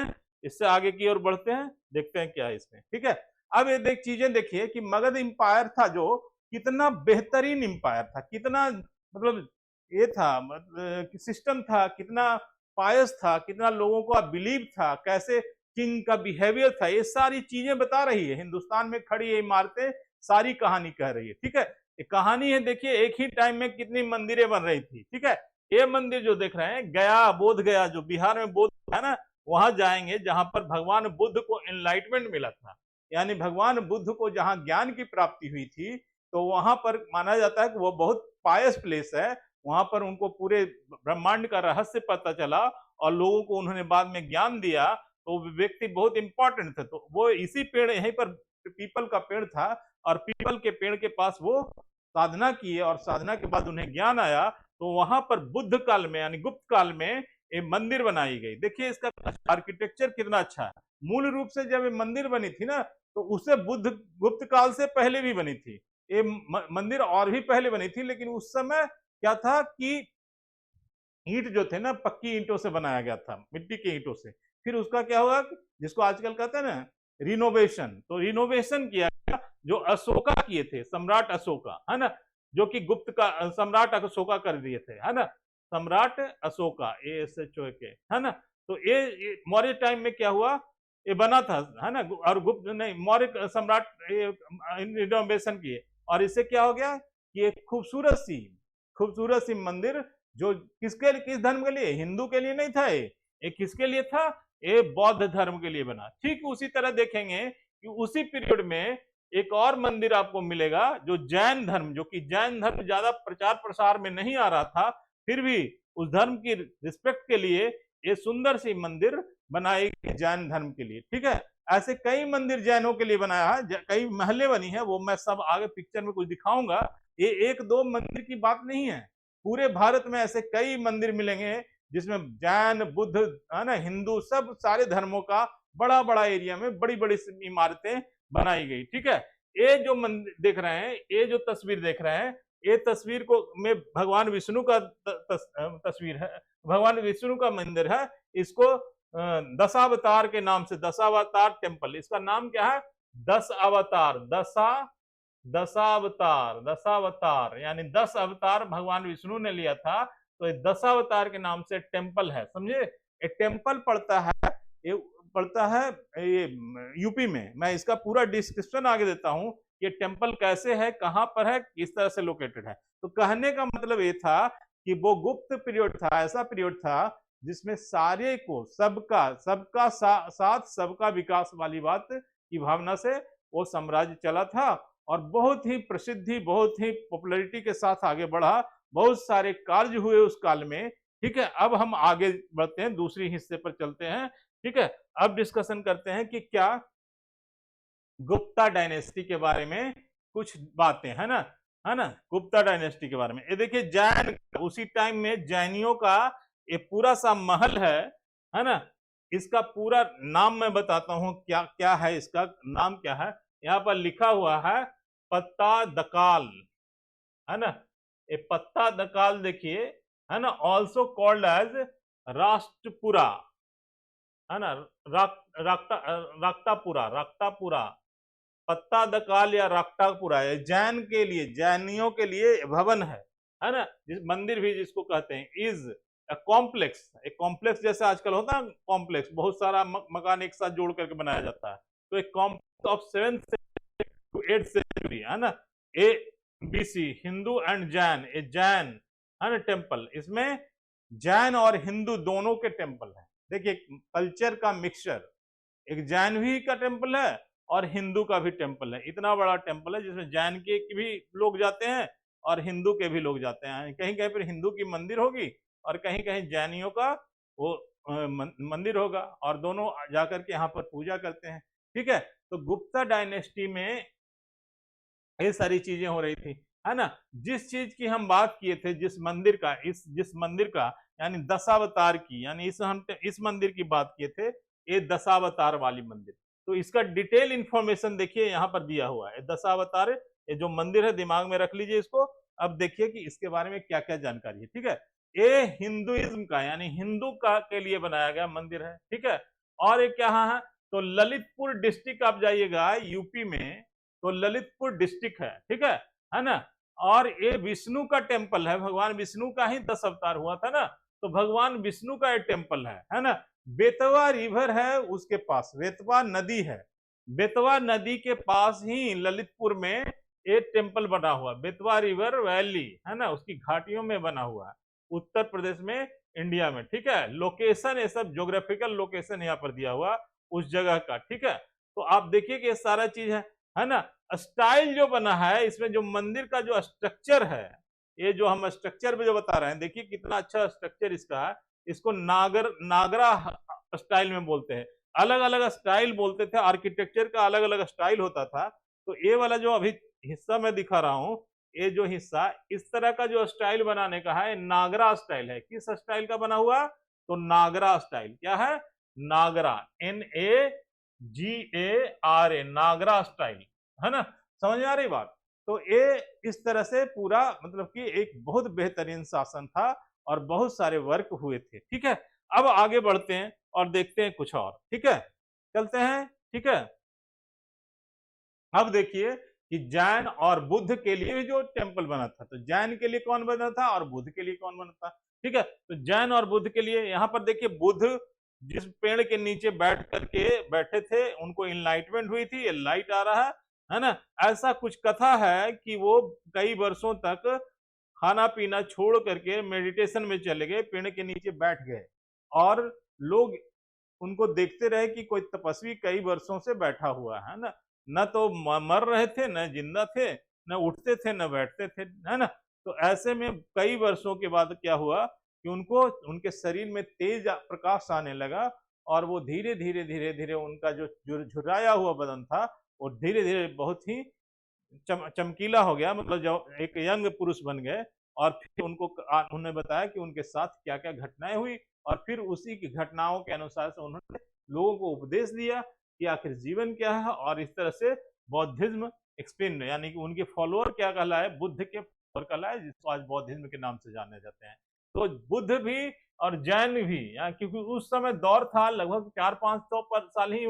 हैं, देखते हैं क्या है इसमें। ठीक है, अब ये चीजें देखिए कि मगध इंपायर था जो कितना बेहतरीन इंपायर था, कितना मतलब ये था, मतलब सिस्टम था, कितना पायस था, कितना लोगों का बिलीव था, कैसे किंग का बिहेवियर था, ये सारी चीजें बता रही है। हिंदुस्तान में खड़ी ये इमारतें सारी कहानी कह रही है, ठीक है। ये कहानी है, देखिए एक ही टाइम में कितनी मंदिरें बन रही थी, ठीक है। ये मंदिर जो देख रहे हैं, गया, बोध गया, जो बिहार में बोध है ना, वहां जाएंगे जहां पर भगवान बुद्ध को एनलाइटमेंट मिला था, यानी भगवान बुद्ध को जहां ज्ञान की प्राप्ति हुई थी, तो वहां पर माना जाता है कि वो बहुत पायस प्लेस है। वहां पर उनको पूरे ब्रह्मांड का रहस्य पता चला और लोगों को उन्होंने बाद में ज्ञान दिया, तो व्यक्ति बहुत इंपॉर्टेंट थे। तो वो इसी पेड़, यहीं पर पीपल का पेड़ था, और पीपल के पेड़ के पास वो साधना किए, और साधना के बाद उन्हें ज्ञान आया। तो वहां पर बुद्ध काल में यानी गुप्त काल में ये मंदिर बनाई गई। देखिए इसका आर्किटेक्चर कितना अच्छा है। मूल रूप से जब ये मंदिर बनी थी ना, तो उसे बुद्ध गुप्त काल से पहले भी बनी थी। ये मंदिर और भी पहले बनी थी, लेकिन उस समय क्या था कि ईंट जो थे ना, पक्की ईंटों से बनाया गया था, मिट्टी के ईंटों से। फिर उसका क्या हुआ, जिसको आजकल कहते हैं ना रिनोवेशन, तो रिनोवेशन किया गया, जो अशोका किए थे, सम्राट अशोका, है ना, जो कि गुप्त का सम्राट अशोका कर दिए थे, है ना, सम्राट अशोका, ASHO के, है ना। तो ये मौर्य टाइम में क्या हुआ, ये बना था, है ना, और गुप्त नहीं, मौर्य सम्राट रिनोवेशन किए, और इससे क्या हो गया कि एक खूबसूरत सी मंदिर, जो किसके लिए, किस धर्म के लिए, हिंदू के लिए नहीं था, ये किसके लिए था, ये बौद्ध धर्म के लिए बना। ठीक उसी तरह देखेंगे कि उसी पीरियड में एक और मंदिर आपको मिलेगा, जो जैन धर्म, जो कि जैन धर्म ज्यादा प्रचार प्रसार में नहीं आ रहा था, फिर भी उस धर्म की रिस्पेक्ट के लिए ये सुंदर सी मंदिर बनाई गई जैन धर्म के लिए, ठीक है। ऐसे कई मंदिर जैनों के लिए बनाया है, कई महलें बनी है, वो मैं सब आगे पिक्चर में कुछ दिखाऊंगा। ये एक दो मंदिर की बात नहीं है, पूरे भारत में ऐसे कई मंदिर मिलेंगे जिसमें जैन, बुद्ध, है ना, हिंदू, सब सारे धर्मों का बड़ा बड़ा एरिया में बड़ी बड़ी इमारतें बनाई गई, ठीक है। ये जो मंदिर देख रहे हैं, ये जो तस्वीर देख रहे हैं, ये तस्वीर को में भगवान विष्णु का तस्वीर है, भगवान विष्णु का मंदिर है। इसको दशावतार के नाम से, दशावतार टेम्पल, इसका नाम क्या है, 10 अवतार, दशावतार यानी 10 अवतार भगवान विष्णु ने लिया था, तो 10 अवतार के नाम से टेम्पल है, समझे। ये टेम्पल पड़ता है ये यूपी में। मैं इसका पूरा डिस्क्रिप्शन आगे देता हूँ, ये टेम्पल कैसे है, कहां पर है, किस तरह से लोकेटेड है। तो कहने का मतलब ये था कि वो गुप्त पीरियड था, ऐसा पीरियड था जिसमें सारे को, सबका साथ सबका विकास वाली बात की भावना से वो साम्राज्य चला था, और बहुत ही प्रसिद्धि, बहुत ही पॉपुलैरिटी के साथ आगे बढ़ा। बहुत सारे कार्य हुए उस काल में, ठीक है। अब हम आगे बढ़ते हैं, दूसरी हिस्से पर चलते हैं, ठीक है। अब डिस्कशन करते हैं कि क्या गुप्ता डायनेस्टी के बारे में कुछ बातें, है ना, गुप्ता डायनेस्टी के बारे में। ये देखिए जैन, उसी टाइम में जैनियों का ये पूरा सा महल है ना। इसका पूरा नाम मैं बताता हूं, क्या क्या है, इसका नाम क्या है। यहाँ पर लिखा हुआ है पत्ता दकाल, है ना, ये पत्ता दकाल देखिए, है ना, ऑल्सो कॉल्ड एज राष्ट्रपुरा, है ना, राक्तापुरा, पत्ता दकाल या राक्तापुरा, जैन के लिए, जैनियों के लिए भवन है ना, जिस मंदिर भी जिसको कहते हैं, इज कॉम्प्लेक्स, एक कॉम्प्लेक्स जैसे आजकल होता है कॉम्प्लेक्स, बहुत सारा मकान एक साथ जोड़ करके बनाया जाता है, तो एक complex of 7th to 8th century, है ना, ए BC, हिंदू एंड जैन, ए जैन, है ना, टेम्पल, इसमें जैन और हिंदू दोनों के टेम्पल है। देखिए कल्चर का मिक्सचर, एक जैन भी का टेम्पल है और हिंदू का भी टेम्पल है। इतना बड़ा टेम्पल है जिसमें जैन के भी लोग जाते हैं और हिंदू के भी लोग जाते हैं। कहीं कहीं पर हिंदू की मंदिर होगी और कहीं कहीं जैनियों का वो मंदिर होगा, और दोनों जाकर के यहाँ पर पूजा करते हैं, ठीक है। तो गुप्ता डायनेस्टी में ये सारी चीजें हो रही थी, है ना। जिस चीज की हम बात किए थे, जिस मंदिर का यानी दशावतार की, यानी हम इस मंदिर की बात किए थे, ये दशावतार वाली मंदिर। तो इसका डिटेल इंफॉर्मेशन देखिए यहाँ पर दिया हुआ है। दशावतार, ये जो मंदिर है दिमाग में रख लीजिए इसको। अब देखिए कि इसके बारे में क्या क्या जानकारी है, ठीक है। ये हिंदुइज्म का यानी हिंदू का के लिए बनाया गया मंदिर है, ठीक है। और ये क्या है, तो ललितपुर डिस्ट्रिक्ट आप जाइएगा यूपी में, तो ललितपुर डिस्ट्रिक्ट है, ठीक है ना। और ये विष्णु का टेम्पल है, भगवान विष्णु का ही 10 अवतार हुआ था ना, तो भगवान विष्णु का ये टेम्पल है ना। बेतवा रिवर है उसके पास, बेतवा नदी है, बेतवा नदी के पास ही ललितपुर में एक टेम्पल बना हुआ, बेतवा रिवर वैली है ना, उसकी घाटियों में बना हुआ है, उत्तर प्रदेश में, इंडिया में। ठीक है, लोकेशन ये सब ज्योग्राफिकल लोकेशन यहाँ पर दिया हुआ उस जगह का। ठीक है, तो आप देखिए कि ये सारा चीज है ना। स्टाइल जो बना है इसमें, जो मंदिर का जो स्ट्रक्चर है, ये जो हम स्ट्रक्चर में जो बता रहे हैं, देखिए कितना अच्छा स्ट्रक्चर इसका है। इसको नागरा स्टाइल में बोलते हैं, अलग अलग स्टाइल बोलते थे, आर्किटेक्चर का अलग अलग स्टाइल होता था। तो ये वाला जो अभी हिस्सा मैं दिखा रहा हूँ, ये जो हिस्सा इस तरह का जो स्टाइल बनाने का है, नागरा स्टाइल है। किस स्टाइल का बना हुआ? तो नागरा स्टाइल। क्या है? नागरा, NAGRA, नागरा स्टाइल, है ना। समझ में आ रही बात? तो ये इस तरह से पूरा मतलब कि एक बहुत बेहतरीन शासन था और बहुत सारे वर्क हुए थे। ठीक है, अब आगे बढ़ते हैं और देखते हैं कुछ और। ठीक है, चलते हैं। ठीक है, अब देखिए कि जैन और बुद्ध के लिए जो टेम्पल बना था, तो जैन के लिए कौन बना था और बुद्ध के लिए कौन बना था? ठीक है, तो जैन और बुद्ध के लिए यहाँ पर देखिए, बुद्ध जिस पेड़ के नीचे बैठ करके बैठे थे, उनको इनलाइटमेंट हुई थी, ये लाइट आ रहा है ना। ऐसा कुछ कथा है कि वो कई वर्षों तक खाना पीना छोड़ करके मेडिटेशन में चले गए, पेड़ के नीचे बैठ गए, और लोग उनको देखते रहे कि कोई तपस्वी कई वर्षों से बैठा हुआ है ना, न तो मर रहे थे, न जिंदा थे, न उठते थे, न बैठते थे, है ना। तो ऐसे में कई वर्षों के बाद क्या हुआ कि उनको, उनके शरीर में तेज प्रकाश आने लगा, और वो धीरे धीरे धीरे धीरे उनका जो झुर्राया हुआ बदन था, वो धीरे धीरे बहुत ही चमकीला हो गया, मतलब जब एक यंग पुरुष बन गए। और फिर उनको उन्होंने बताया कि उनके साथ क्या क्या घटनाएं हुई, और फिर उसी की घटनाओं के अनुसार से उन्होंने लोगों को उपदेश दिया कि आखिर जीवन क्या है, और इस तरह से बौद्धिज्म एक्सप्लेन, यानी कि उनके फॉलोअर क्या कहलाए, बुद्ध के फॉलोअर कहलाए, जिसको आज बौद्धिज्म के नाम से जाने जाते हैं। तो बुद्ध भी और जैन भी, क्योंकि उस समय दौर था, लगभग 400-500 साल ही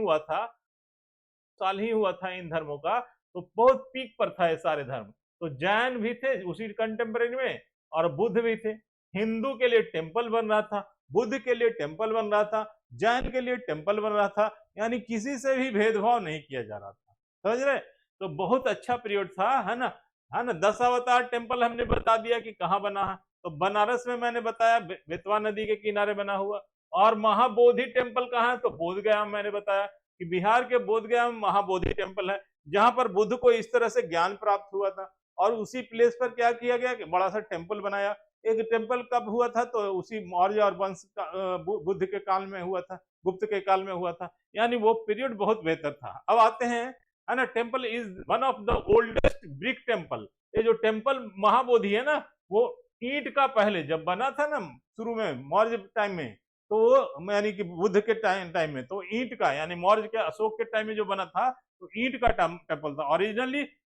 हुआ था, इन धर्मों का, तो बहुत पीक पर था ये सारे धर्म। तो जैन भी थे उसी कंटेम्परेरी में, और बुद्ध भी थे। हिंदू के लिए टेम्पल बन रहा था, बुद्ध के लिए टेम्पल बन रहा था, जैन के लिए टेम्पल बन रहा था, यानी किसी से भी भेदभाव नहीं किया जा रहा था। समझ रहे? तो बहुत अच्छा पीरियड था, है ना। 10 अवतार टेम्पल हमने बता दिया कि कहाँ बना है। तो बनारस में मैंने बताया, बेतवा नदी के किनारे बना हुआ। और महाबोधि टेम्पल कहाँ है? तो बोधगया मैंने बताया कि बिहार के बोधगया में महाबोधि टेम्पल है, जहां पर बुद्ध को इस तरह से ज्ञान प्राप्त हुआ था। और उसी प्लेस पर क्या किया गया कि बड़ा सा टेम्पल बनाया। एक टेम्पल कब हुआ था? तो उसी मौर्य और वंश का, बुद्ध के काल में हुआ था, गुप्त के काल में हुआ था, यानी वो पीरियड बहुत बेहतर था। अब आते हैं, है ना, temple is one of the oldest brick temple. ये जो टेम्पल महाबोधि है ना, वो ईंट का पहले जब बना था ना, शुरू में मौर्य टाइम में, तो वो यानी कि बुद्ध के टाइम में तो ईंट का, यानी मौर्य के अशोक के टाइम में जो बना था, तो ईंट का टेम्पल था।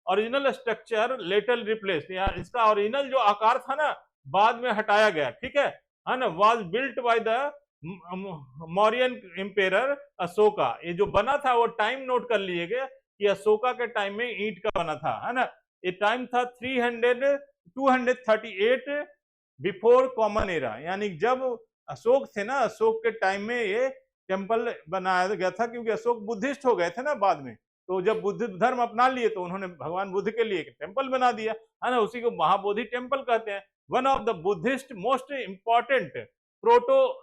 ओरिजिनल स्ट्रक्चर लेटर रिप्लेस, या इसका ओरिजिनल जो आकार था ना, बाद में हटाया गया। ठीक है ना। Was built by the Mauryan emperor Ashoka. ये जो बना था वो टाइम नोट कर लिए गए कि अशोका के टाइम में ईंट का बना था, है ना। ये टाइम था 238 बिफोर कॉमन एरा, यानी जब अशोक थे ना, अशोक के टाइम में ये टेम्पल बनाया गया था, क्योंकि अशोक बुद्धिस्ट हो गए थे ना बाद में। तो जब बुद्ध धर्म अपना लिए, तो उन्होंने भगवान बुद्ध के लिए एक टेम्पल बना दिया, है ना। उसी को महाबोधि टेम्पल कहते हैं। One of the Buddhist most important proto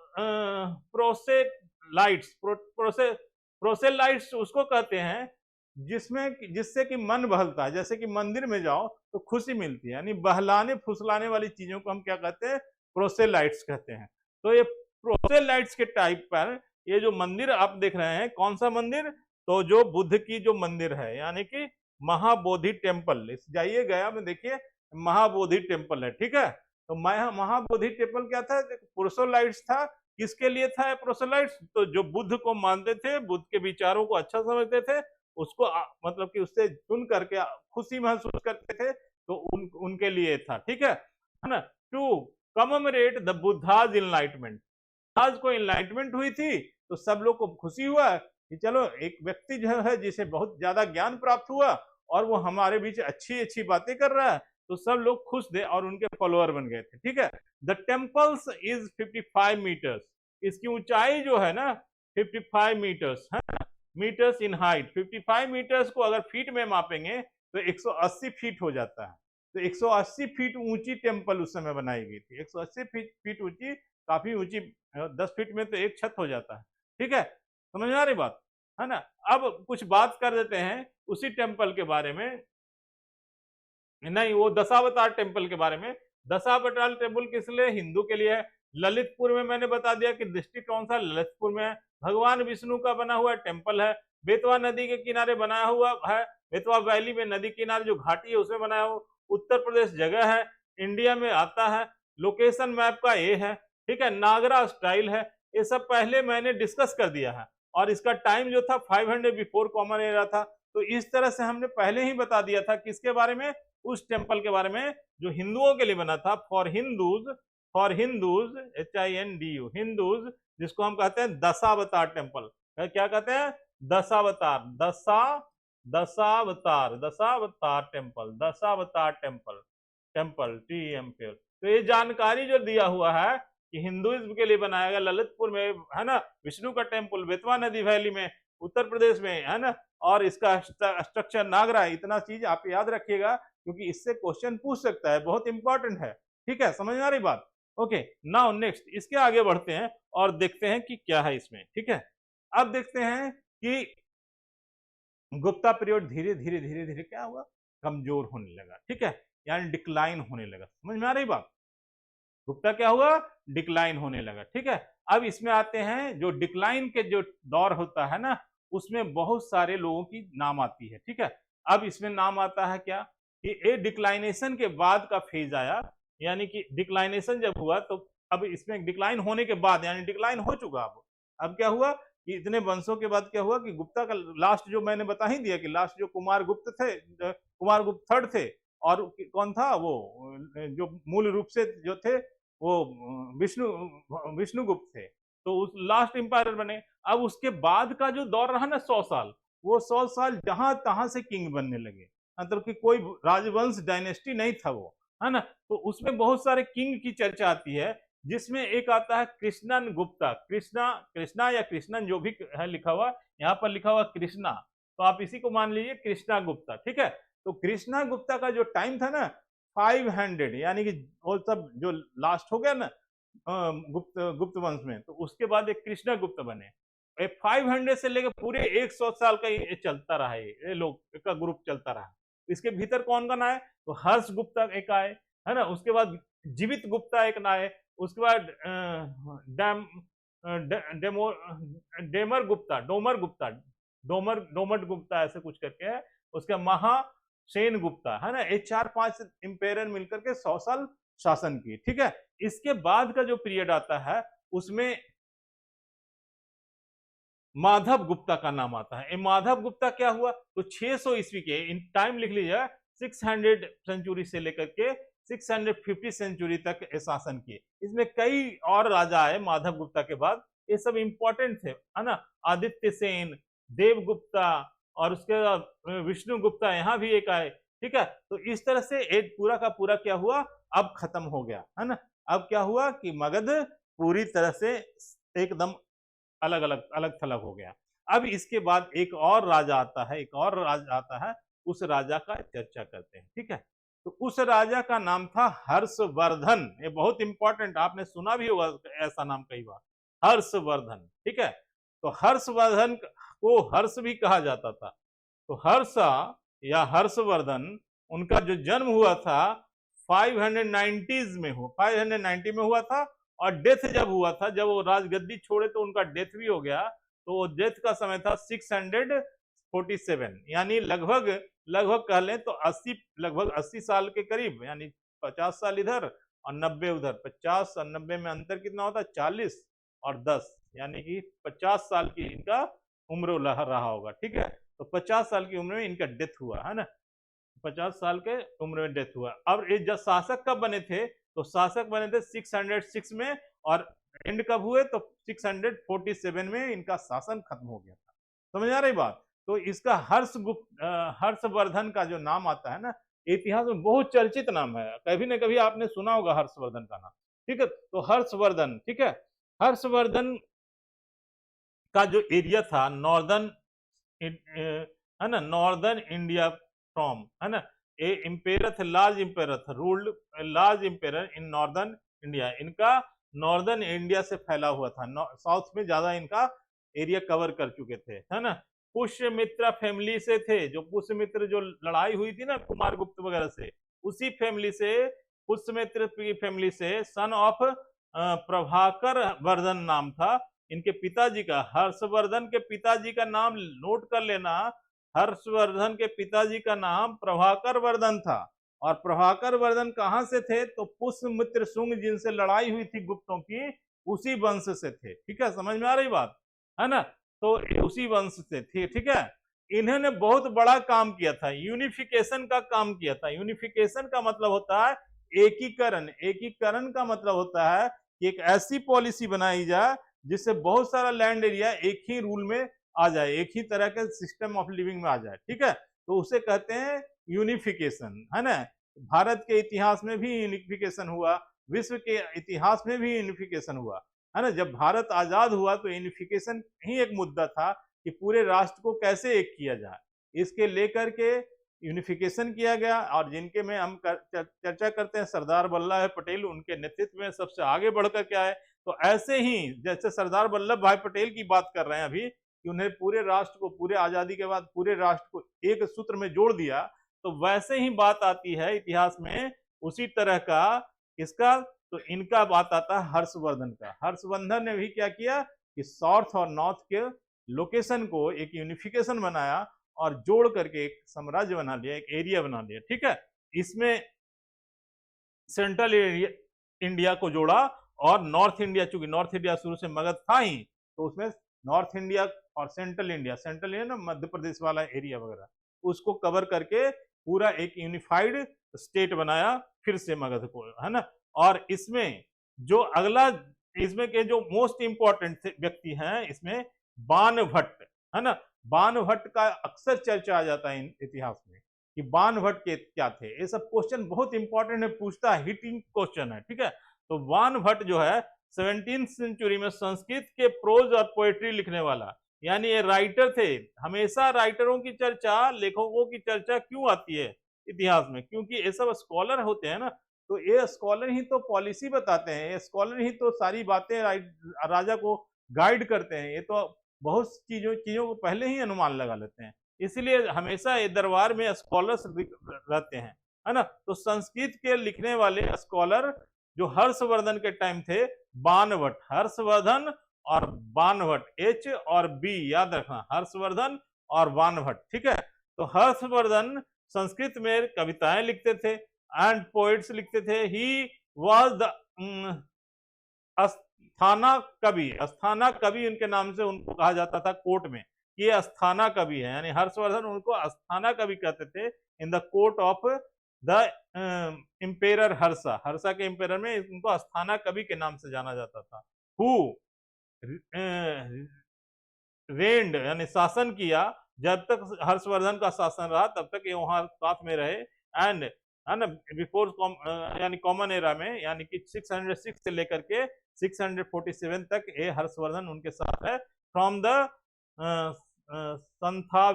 proselytes, proselytes उसको कहते हैं जिससे कि मन बहलता है। जैसे कि मंदिर में जाओ तो खुशी मिलती है, यानी बहलाने फुसलाने वाली चीजों को हम क्या कहते हैं? प्रोसेलाइट्स कहते हैं। तो ये प्रोसेलाइट्स के टाइप पर ये जो मंदिर आप देख रहे हैं, कौन सा मंदिर? तो जो बुद्ध की जो मंदिर है, यानी कि महाबोधि टेम्पल। जाइए गया में देखिए, महाबोधि टेम्पल है। ठीक है, तो महाबोधि टेम्पल क्या था? प्रोसेलाइट्स था। किसके लिए था प्रोसेलाइट्स? तो जो बुद्ध को मानते थे, बुद्ध के विचारों को अच्छा समझते थे, उसको मतलब कि उससे सुन करके खुशी महसूस करते थे, तो उनके लिए था। ठीक है ना। To commemorate the Buddha's enlightenment, आज को इनलाइटमेंट हुई थी, तो सब लोग को खुशी हुआ कि चलो एक व्यक्ति जो है जिसे बहुत ज्यादा ज्ञान प्राप्त हुआ, और वो हमारे बीच अच्छी अच्छी बातें कर रहा है, तो सब लोग खुश थे और उनके फॉलोअर बन गए थे। ठीक है, द टेम्पल्स इज 55 मीटर्स, इसकी ऊंचाई जो है ना 55 मीटर्स है, मीटर्स इन हाइट। 55 मीटर्स को अगर फीट में मापेंगे तो 180 फीट हो जाता है। तो 180 फीट ऊंची टेम्पल उस समय बनाई गई थी। 180 फीट ऊंची, काफी ऊंची। 10 फीट में तो एक छत हो जाता है। ठीक है, समझ में आ रही बात है ना। अब कुछ बात कर देते हैं उसी टेम्पल के बारे में, नहीं वो दशावतार टेम्पल के बारे में। दशावतार टेम्पल किस लिए? हिंदू के लिए है। ललितपुर में मैंने बता दिया कि डिस्ट्रिक्ट कौन सा, ललितपुर में है। भगवान विष्णु का बना हुआ टेम्पल है। बेतवा नदी के किनारे बनाया हुआ है। बेतवा वैली में नदी किनारे जो घाटी है उसमें बनाया हुआ। उत्तर प्रदेश जगह है, इंडिया में आता है। लोकेशन मैप का ये है, ठीक है। नागरा स्टाइल है। ये सब पहले मैंने डिस्कस कर दिया है। और इसका टाइम जो था 500 बिफोर कॉमन एरा था। तो इस तरह से हमने पहले ही बता दिया था किसके बारे में, उस टेम्पल के बारे में जो हिंदुओं के लिए बना था। फॉर हिंदूज HINDU, हिंदूज, जिसको हम कहते हैं दशावतार टेम्पल। क्या कहते हैं? Dashavatar, Dashavatar temple TMPL। तो ये जानकारी जो दिया हुआ है कि हिंदुइज्म के लिए बनाया गया, ललितपुर में है ना विष्णु का टेम्पल, बेतवा नदी वैली में उत्तर प्रदेश में है ना, और इसका स्ट्रक्चर नागरा। इतना चीज आप याद रखिएगा क्योंकि इससे क्वेश्चन पूछ सकता है, बहुत इंपॉर्टेंट है। ठीक है, समझ में आ रही बात? ओके, नाउ नेक्स्ट इसके आगे बढ़ते हैं और देखते हैं कि क्या है इसमें। ठीक है, अब देखते हैं कि गुप्ता पीरियड धीरे धीरे क्या हुआ, कमजोर होने लगा। ठीक है, यानी डिक्लाइन होने लगा। समझ में आ रही बात? गुप्ता क्या हुआ? डिक्लाइन होने लगा। ठीक है, अब इसमें आते हैं जो डिक्लाइन के जो दौर होता है ना, उसमें बहुत सारे लोगों की नाम आती है। ठीक है, अब इसमें नाम आता है क्या कि ए डिक्लाइनेशन के बाद का फेज आया, यानी कि डिक्लाइनेशन जब हुआ तो अब इसमें डिक्लाइन होने के बाद, यानी डिक्लाइन हो चुका। अब क्या हुआ कि इतने वंशों के बाद क्या हुआ कि गुप्ता का लास्ट जो मैंने बता ही दिया कि लास्ट जो कुमार गुप्त थे, कुमार गुप्त थर्ड थे, और कौन था वो जो मूल रूप से जो थे वो विष्णुगुप्त थे। तो उस लास्ट एम्पायर बने। अब उसके बाद का जो दौर रहा ना 100 साल, वो 100 साल जहां तहां से किंग बनने लगे, मतलब कि कोई राजवंश डायनेस्टी नहीं था वो, है ना। तो उसमें बहुत सारे किंग की चर्चा आती है, जिसमें एक आता है कृष्णन गुप्ता। कृष्णा या कृष्णन जो भी है लिखा हुआ, यहाँ पर लिखा हुआ कृष्णा, तो आप इसी को मान लीजिए कृष्णा गुप्ता। ठीक है, तो कृष्णा गुप्ता का जो टाइम था ना 500, यानी कि वो सब जो लास्ट हो गया ना गुप्त वंश में, तो उसके बाद एक कृष्णा गुप्त बने। 500 से लेकर पूरे 100 साल का ये चलता रहा, ये लोग का ग्रुप चलता रहा। इसके भीतर कौन कौन आए? तो हर्ष गुप्ता एक आए, है ना। उसके बाद जीवित गुप्ता एक आए। उसके बाद डोमर गुप्ता ऐसे कुछ करके है। उसके महासेन गुप्ता, है ना। ये 4-5 इंपेरियर मिलकर के 100 साल शासन किए। ठीक है, इसके बाद का जो पीरियड आता है उसमें माधव गुप्ता का नाम आता है। माधव गुप्ता क्या हुआ तो 600 ईस्वी के, इन टाइम लिख लीजिए, 600 सेंचुरी से लेकर के 650 सेंचुरी तक शासन किए। इसमें कई और राजा आए माधव गुप्ता के बाद, ये सब इंपॉर्टेंट थे, है ना। आदित्य सेन, देवगुप्ता, और उसके बाद विष्णु गुप्ता यहाँ भी एक आए। ठीक है, तो इस तरह से एक पूरा का पूरा क्या हुआ, अब खत्म हो गया, है ना। अब क्या हुआ कि मगध पूरी तरह से एकदम अलग थलग हो गया। अब इसके बाद एक और राजा आता है, उस राजा का चर्चा करते हैं। ठीक है, तो उस राजा का नाम था हर्षवर्धन। ये बहुत इंपॉर्टेंट, आपने सुना भी होगा ऐसा नाम कई बार, हर्षवर्धन। ठीक है, तो हर्षवर्धन को हर्ष भी कहा जाता था। तो हर्ष या हर्षवर्धन, उनका जो जन्म हुआ था 590 में हुआ था, और डेथ जब हुआ था, जब वो राजगद्दी छोड़े तो उनका डेथ भी हो गया। तो डेथ का समय था 647, यानी लगभग कह लें तो 80 साल के करीब, यानी 50 साल इधर और 90 उधर। 50 और 90 में अंतर कितना होता है? 40 और 10, यानी कि 50 साल की इनका उम्र रहा होगा। ठीक है, तो 50 साल की उम्र में इनका डेथ हुआ, है ना। 50 साल के उम्र में डेथ हुआ। अब ये जब शासक कब बने थे? तो शासक बने थे 606 में, और एंड कब हुए? तो 647 में इनका शासन खत्म हो गया था। समझ आ रही बात? तो इसका हर्षवर्धन का जो नाम आता है ना, इतिहास में बहुत चर्चित नाम है, कभी न कभी आपने सुना होगा हर्षवर्धन का नाम। ठीक है, तो हर्षवर्धन, ठीक है, हर्षवर्धन का जो एरिया था नॉर्दर्न, है ना, नॉर्दर्न इंडिया फ्रॉम, है ना, ए इम्पेयर थे, लार्ज इम्पेयर था, ruled large empire in northern India. इनका नॉर्दर्न इंडिया से फैला हुआ था, साउथ में ज्यादा इनका एरिया कवर कर चुके थे, है ना। पुष्यमित्र फैमिली से थे, जो पुष्यमित्र जो लड़ाई हुई थी ना कुमार गुप्त वगैरह से, उसी फैमिली से, पुष्यमित्र की फैमिली से, सन ऑफ प्रभाकर वर्धन नाम था इनके पिताजी का। हर्षवर्धन के पिताजी का नाम नोट कर लेना, हर्षवर्धन के पिताजी का नाम प्रभाकर वर्धन था। और प्रभाकर वर्धन कहां से थे, तो पुष्यमित्र शुंग जिनसे लड़ाई हुई थी गुप्तों की, उसी वंश से थे। ठीक है, समझ में आ रही बात, है ना। तो उसी वंश से थे, ठीक है। इन्होंने बहुत बड़ा काम किया था, यूनिफिकेशन का काम किया था। यूनिफिकेशन का मतलब होता है एकीकरण। एकीकरण का मतलब होता है कि एक ऐसी पॉलिसी बनाई जाए जिससे बहुत सारा लैंड एरिया एक ही रूल में आ जाए, एक ही तरह के सिस्टम ऑफ लिविंग में आ जाए, ठीक है। तो उसे कहते हैं यूनिफिकेशन, है ना। भारत के इतिहास में भी यूनिफिकेशन हुआ, विश्व के इतिहास में भी यूनिफिकेशन हुआ, है ना। जब भारत आजाद हुआ तो यूनिफिकेशन ही एक मुद्दा था कि पूरे राष्ट्र को कैसे एक किया जाए, इसके लेकर के यूनिफिकेशन किया गया। और जिनके में हम चर्चा करते हैं सरदार वल्लभ भाई पटेल, उनके नेतृत्व में सबसे आगे बढ़कर के आए। तो ऐसे ही जैसे सरदार वल्लभ भाई पटेल की बात कर रहे हैं अभी, कि उन्हें पूरे राष्ट्र को, पूरे आजादी के बाद पूरे राष्ट्र को एक सूत्र में जोड़ दिया, तो वैसे ही बात आती है इतिहास में उसी तरह का इसका। तो इनका बात आता है हर्षवर्धन का। हर्षवर्धन ने भी क्या किया कि साउथ और नॉर्थ के लोकेशन को एक यूनिफिकेशन बनाया और जोड़ करके एक साम्राज्य बना लिया, एक एरिया बना लिया, ठीक है। इसमें सेंट्रल इंडिया को जोड़ा और नॉर्थ इंडिया, चूंकि नॉर्थ इंडिया शुरू से मगध था ही, तो उसमें नॉर्थ इंडिया और सेंट्रल इंडिया ना मध्य प्रदेश वाला एरिया वगैरह, उसको कवर करके पूरा एक यूनिफाइड स्टेट बनाया फिर से मगध को, है ना। और इसमें जो अगला, इसमें के जो मोस्ट इंपॉर्टेंट व्यक्ति हैं इसमें बाणभट्ट, है ना। बाणभट्ट का अक्सर चर्चा आ जाता है इतिहास में कि बाणभट्ट के क्या थे। ये सब क्वेश्चन बहुत इंपॉर्टेंट है, पूछता है, हिटिंग क्वेश्चन है, ठीक है। तो बाणभट्ट जो है 17th सेंचुरी में संस्कृत के प्रोज और पोएट्री लिखने वाला, यानी ये राइटर थे। हमेशा राइटरों की चर्चा, लेखकों की चर्चा क्यों आती है इतिहास में, क्योंकि ये सब स्कॉलर होते हैं ना। तो ये स्कॉलर ही तो पॉलिसी बताते हैं, ये स्कॉलर ही तो सारी बातें राजा को गाइड करते हैं। ये तो बहुत चीजों चीजों को पहले ही अनुमान लगा लेते हैं, इसलिए हमेशा ये दरबार में स्कॉलर्स रहते हैं, है ना। तो संस्कृत के लिखने वाले स्कॉलर जो हर्षवर्धन के टाइम थे, बाणभट्ट, हर्षवर्धन और बाणभट्ट, एच और बी याद रखना, हर्षवर्धन और बाणभट्ट, ठीक है। तो हर्षवर्धन संस्कृत में कविताएं लिखते थे एंड पोएट्स लिखते थे। ही वाज द अस्थाना कवि, अस्थाना कवि उनके नाम से उनको कहा जाता था कोर्ट में, ये अस्थाना कवि है, यानी हर्षवर्धन उनको अस्थाना कवि कहते थे in the court of the emperor Harsha. Harsha के इम्पेरर में उनको अस्थाना कवि के नाम से जाना जाता था। हु रेंड यानी शासन किया, जब तक हर्षवर्धन का शासन रहा तब तक ये वहां साथ में रहे। एंड, है ना, बिफोर यानी कॉमन एरा में, यानी कि 606 से लेकर के 647 तक ये हर्षवर्धन उनके साथ है। फ्रॉम द संथा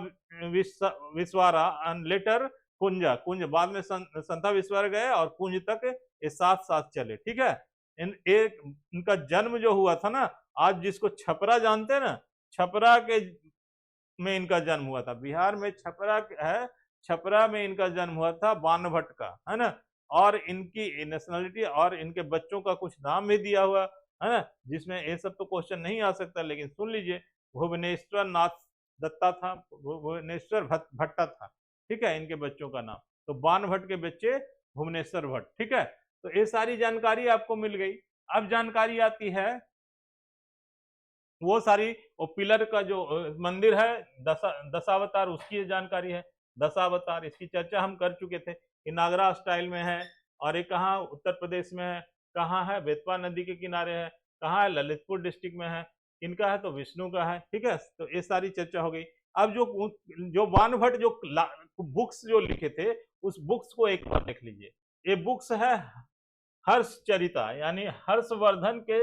विश्वारा एंड लेटर कुंजा, कुंज बाद में संथा विश्वारा गए और कुंज तक ये साथ साथ चले, ठीक है। इनका जन्म जो हुआ था ना, आज जिसको छपरा जानते हैं ना, छपरा के में इनका जन्म हुआ था, बिहार में छपरा है, छपरा में इनका जन्म हुआ था बाणभट्ट का, है ना। और इनकी नेशनलिटी और इनके बच्चों का कुछ नाम भी दिया हुआ है ना, जिसमें ये सब तो क्वेश्चन नहीं आ सकता, लेकिन सुन लीजिए। भुवनेश्वर नाथ दत्ता था, भुवनेश्वर भट्टा था, ठीक है, इनके बच्चों का नाम। तो बाणभट्ट के बच्चे भुवनेश्वर भट्ट, ठीक है। तो ये सारी जानकारी आपको मिल गई। अब जानकारी आती है वो सारी, वो पिलर का जो मंदिर है दशावतार, उसकी जानकारी है। दशावतार इसकी चर्चा हम कर चुके थे कि नागरा स्टाइल में है, और ये कहाँ उत्तर प्रदेश में है, कहाँ है बेतवा नदी के किनारे है, कहाँ है ललितपुर डिस्ट्रिक्ट में है, इनका है तो विष्णु का है, ठीक है। तो ये सारी चर्चा हो गई। अब जो बाणभट्ट जो बुक्स जो लिखे थे, उस बुक्स को एक बार देख लीजिए। ये बुक्स है हर्ष चरिता, यानी हर्षवर्धन के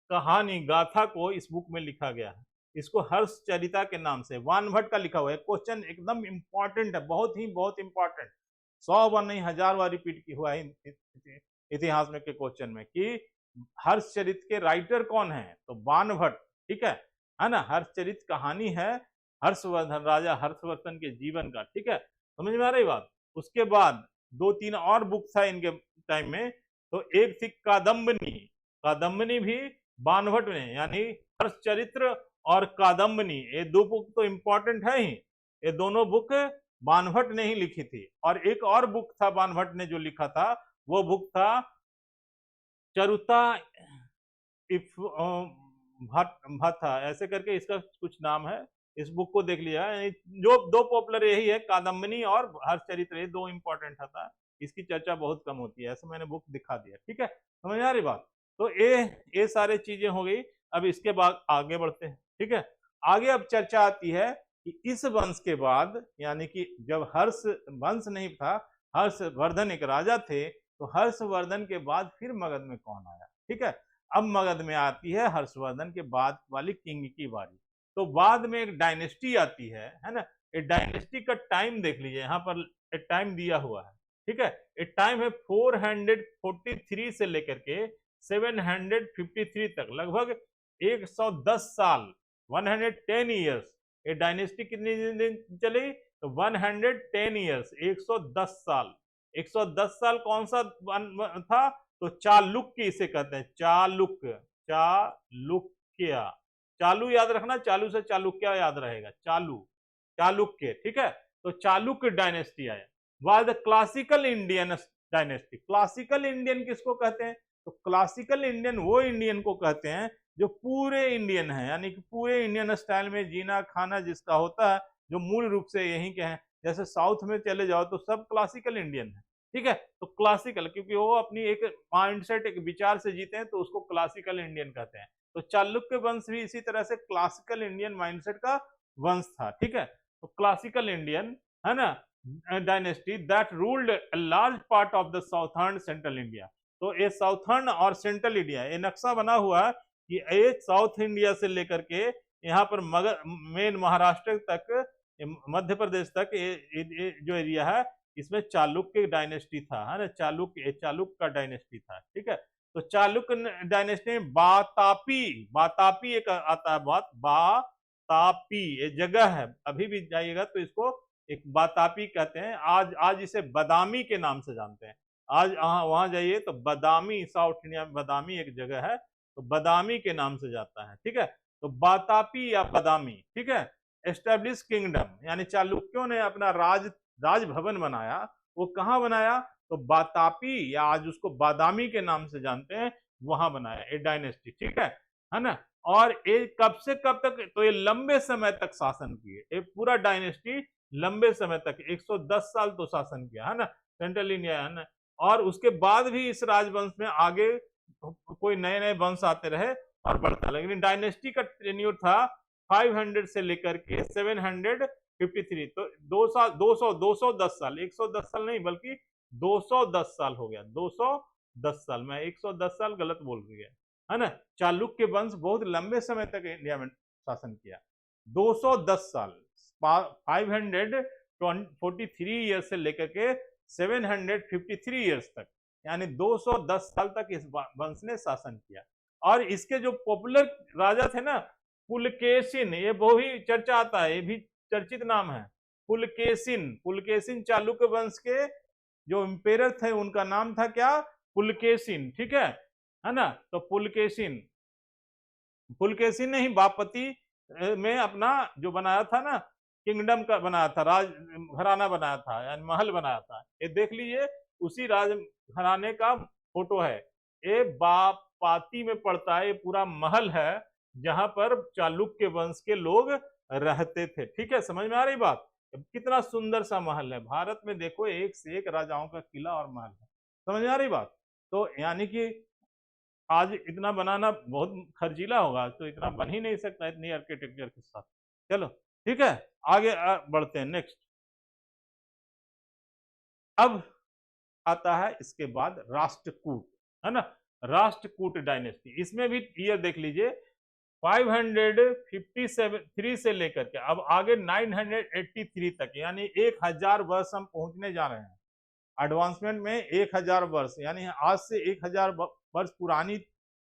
कहानी गाथा को इस बुक में लिखा गया है। इसको हर्षचरिता के नाम से वानभट्ट का लिखा हुआ है। क्वेश्चन एकदम इंपॉर्टेंट है, बहुत इंपॉर्टेंट, 100 बार नहीं 1000 बार रिपीट की हुआ है इतिहास में के क्वेश्चन में कि हर्षचरित के राइटर कौन है, तो वानभट्ट, ठीक है ना। हर्षचरित कहानी है हर्षवर्धन, राजा हर्षवर्धन के जीवन का, ठीक है, समझ में आ रही बात। उसके बाद 2-3 और बुक था इनके टाइम में, तो एक थी कादम्बनी, कादम्बनी भी वानभट्ट ने, यानी हर्षचरित्र और कादम्बनी, ये 2 बुक तो इंपॉर्टेंट है ही, ये दोनों बुक वानभट्ट ने ही लिखी थी। और एक और बुक था वानभट्ट ने जो लिखा था, वो बुक था चरुता इफ भथा, ऐसे करके इसका कुछ नाम है। इस बुक को देख लिया, जो 2 पॉपुलर यही है, कादम्बनी और हर्षचरित्र, ये 2 इंपॉर्टेंट था। इसकी चर्चा बहुत कम होती है, ऐसे मैंने बुक दिखा दिया, ठीक है, समझ आ रही बात। तो ये सारे चीजें हो गई। अब इसके बाद आगे बढ़ते हैं, ठीक है। आगे अब चर्चा आती है कि इस वंश के बाद, यानी कि जब हर्ष वंश नहीं था, हर्षवर्धन एक राजा थे, तो हर्षवर्धन के बाद फिर मगध में कौन आया, ठीक है। अब मगध में आती है हर्षवर्धन के बाद वाली किंग की बारी। तो बाद में एक डायनेस्टी आती है ना। एक डायनेस्टी का टाइम देख लीजिए, यहाँ पर एक टाइम दिया हुआ है, ठीक है। एक टाइम है 443 से लेकर के 753 तक, लगभग 110 साल, 110 ईयर्स। ये डायनेस्टी कितनी दिन चली, तो 110 ईयर्स, 110 साल। 110 साल कौन सा था, तो चालुक्य इसे कहते हैं, चालुक्य, चालुक्य, चालू याद रखना, चालू से चालुक्य याद रहेगा, चालू, चालुक्य, ठीक है। तो चालुक्य डायनेस्टी आया। बाद classical Indian dynasty. Classical Indian किसको कहते हैं, तो क्लासिकल इंडियन वो इंडियन को कहते हैं जो पूरे इंडियन है, यानी कि पूरे इंडियन स्टाइल में जीना खाना जिसका होता है, जो मूल रूप से यहीं के हैं। जैसे साउथ में चले जाओ तो सब क्लासिकल इंडियन है, ठीक है। तो क्लासिकल, क्योंकि वो अपनी एक माइंडसेट, एक विचार से जीते हैं, तो उसको क्लासिकल इंडियन कहते हैं। तो चालुक्य वंश भी इसी तरह से क्लासिकल इंडियन माइंडसेट का वंश था, ठीक है। तो क्लासिकल इंडियन है ना dynasty that ruled a large part of the southern central India. तो ये साउथर्न और सेंट्रल इंडिया, ये नक्शा बना हुआ है कि ये साउथ इंडिया से लेकर के यहाँ पर मेन महाराष्ट्र तक, मध्य प्रदेश तक, ये जो एरिया है, इसमें चालुक्य डायनेस्टी था, है ना। चालुक्य का डायनेस्टी था, ठीक है। तो चालुक्य डायनेस्टी में बातापी, बातापी एक आता है बात, बातापी ये जगह है, अभी भी जाइएगा तो इसको एक बातापी कहते हैं। आज इसे बदामी के नाम से जानते हैं। आज वहां जाइए तो बदामी, साउथ इंडिया में बदामी एक जगह है, तो बदामी के नाम से जाता है, ठीक है। तो बातापी या बदामी, ठीक है। एस्टेब्लिश किंगडम, यानी चालुक्यों ने अपना राजभवन बनाया, वो कहाँ बनाया, तो बातापी, या आज उसको बादामी के नाम से जानते हैं, वहां बनाया ये डायनेस्टी, ठीक है ना। और ये कब से कब तक, तो ये लंबे समय तक शासन किए, ये पूरा डायनेस्टी लंबे समय तक 110 साल तो शासन किया, है ना, सेंट्रल इंडिया, है ना। और उसके बाद भी इस राजवंश में आगे कोई नए नए वंश आते रहे और बढ़ता, लेकिन डायनेस्टी का टेन्यूर था 500 से लेकर के 753, तो 210 साल, 110 साल नहीं बल्कि 210 साल हो गया, 210 साल, मैं 110 साल गलत बोल गया, है ना। चालुक्य वंश बहुत लंबे समय तक इंडिया में शासन किया, 210 साल, 543 ईयर्स से लेकर के 753 ईयर्स तक, यानी 210 साल तक इस वंश ने शासन किया। और इसके जो पॉपुलर राजा थे ना, पुलकेशिन, ये वो ही चर्चा आता है, ये भी चर्चित नाम है, पुलकेशिन। पुलकेशिन चालुक्य वंश के जो इंपेरर थे उनका नाम था क्या, पुलकेशिन, ठीक है ना। तो पुलकेशिन, पुलकेशिन ने ही वापति में अपना जो बनाया था ना, किंगडम का बनाया था, राज घराना बनाया था, यानी महल बनाया था। ये देख लीजिए, उसी राज घराने का फोटो है, ये बापाती में पड़ता है, ये पूरा महल है जहां पर चालुक्य वंश के लोग रहते थे, ठीक है, समझ में आ रही बात। कितना सुंदर सा महल है, भारत में देखो एक से एक राजाओं का किला और महल है, समझ में आ रही बात। तो यानी कि आज इतना बनाना बहुत खर्चीला होगा, तो इतना बन ही नहीं सकता इतनी आर्किटेक्चर के साथ। चलो ठीक है, आगे बढ़ते हैं नेक्स्ट। अब आता है इसके बाद राष्ट्रकूट, है ना। राष्ट्रकूट डायनेस्टी। इसमें भी ईयर देख लीजिए, 553 से लेकर के अब आगे 983 तक, यानी 1000 वर्ष हम पहुंचने जा रहे हैं एडवांसमेंट में। 1000 वर्ष यानी आज से 1000 वर्ष पुरानी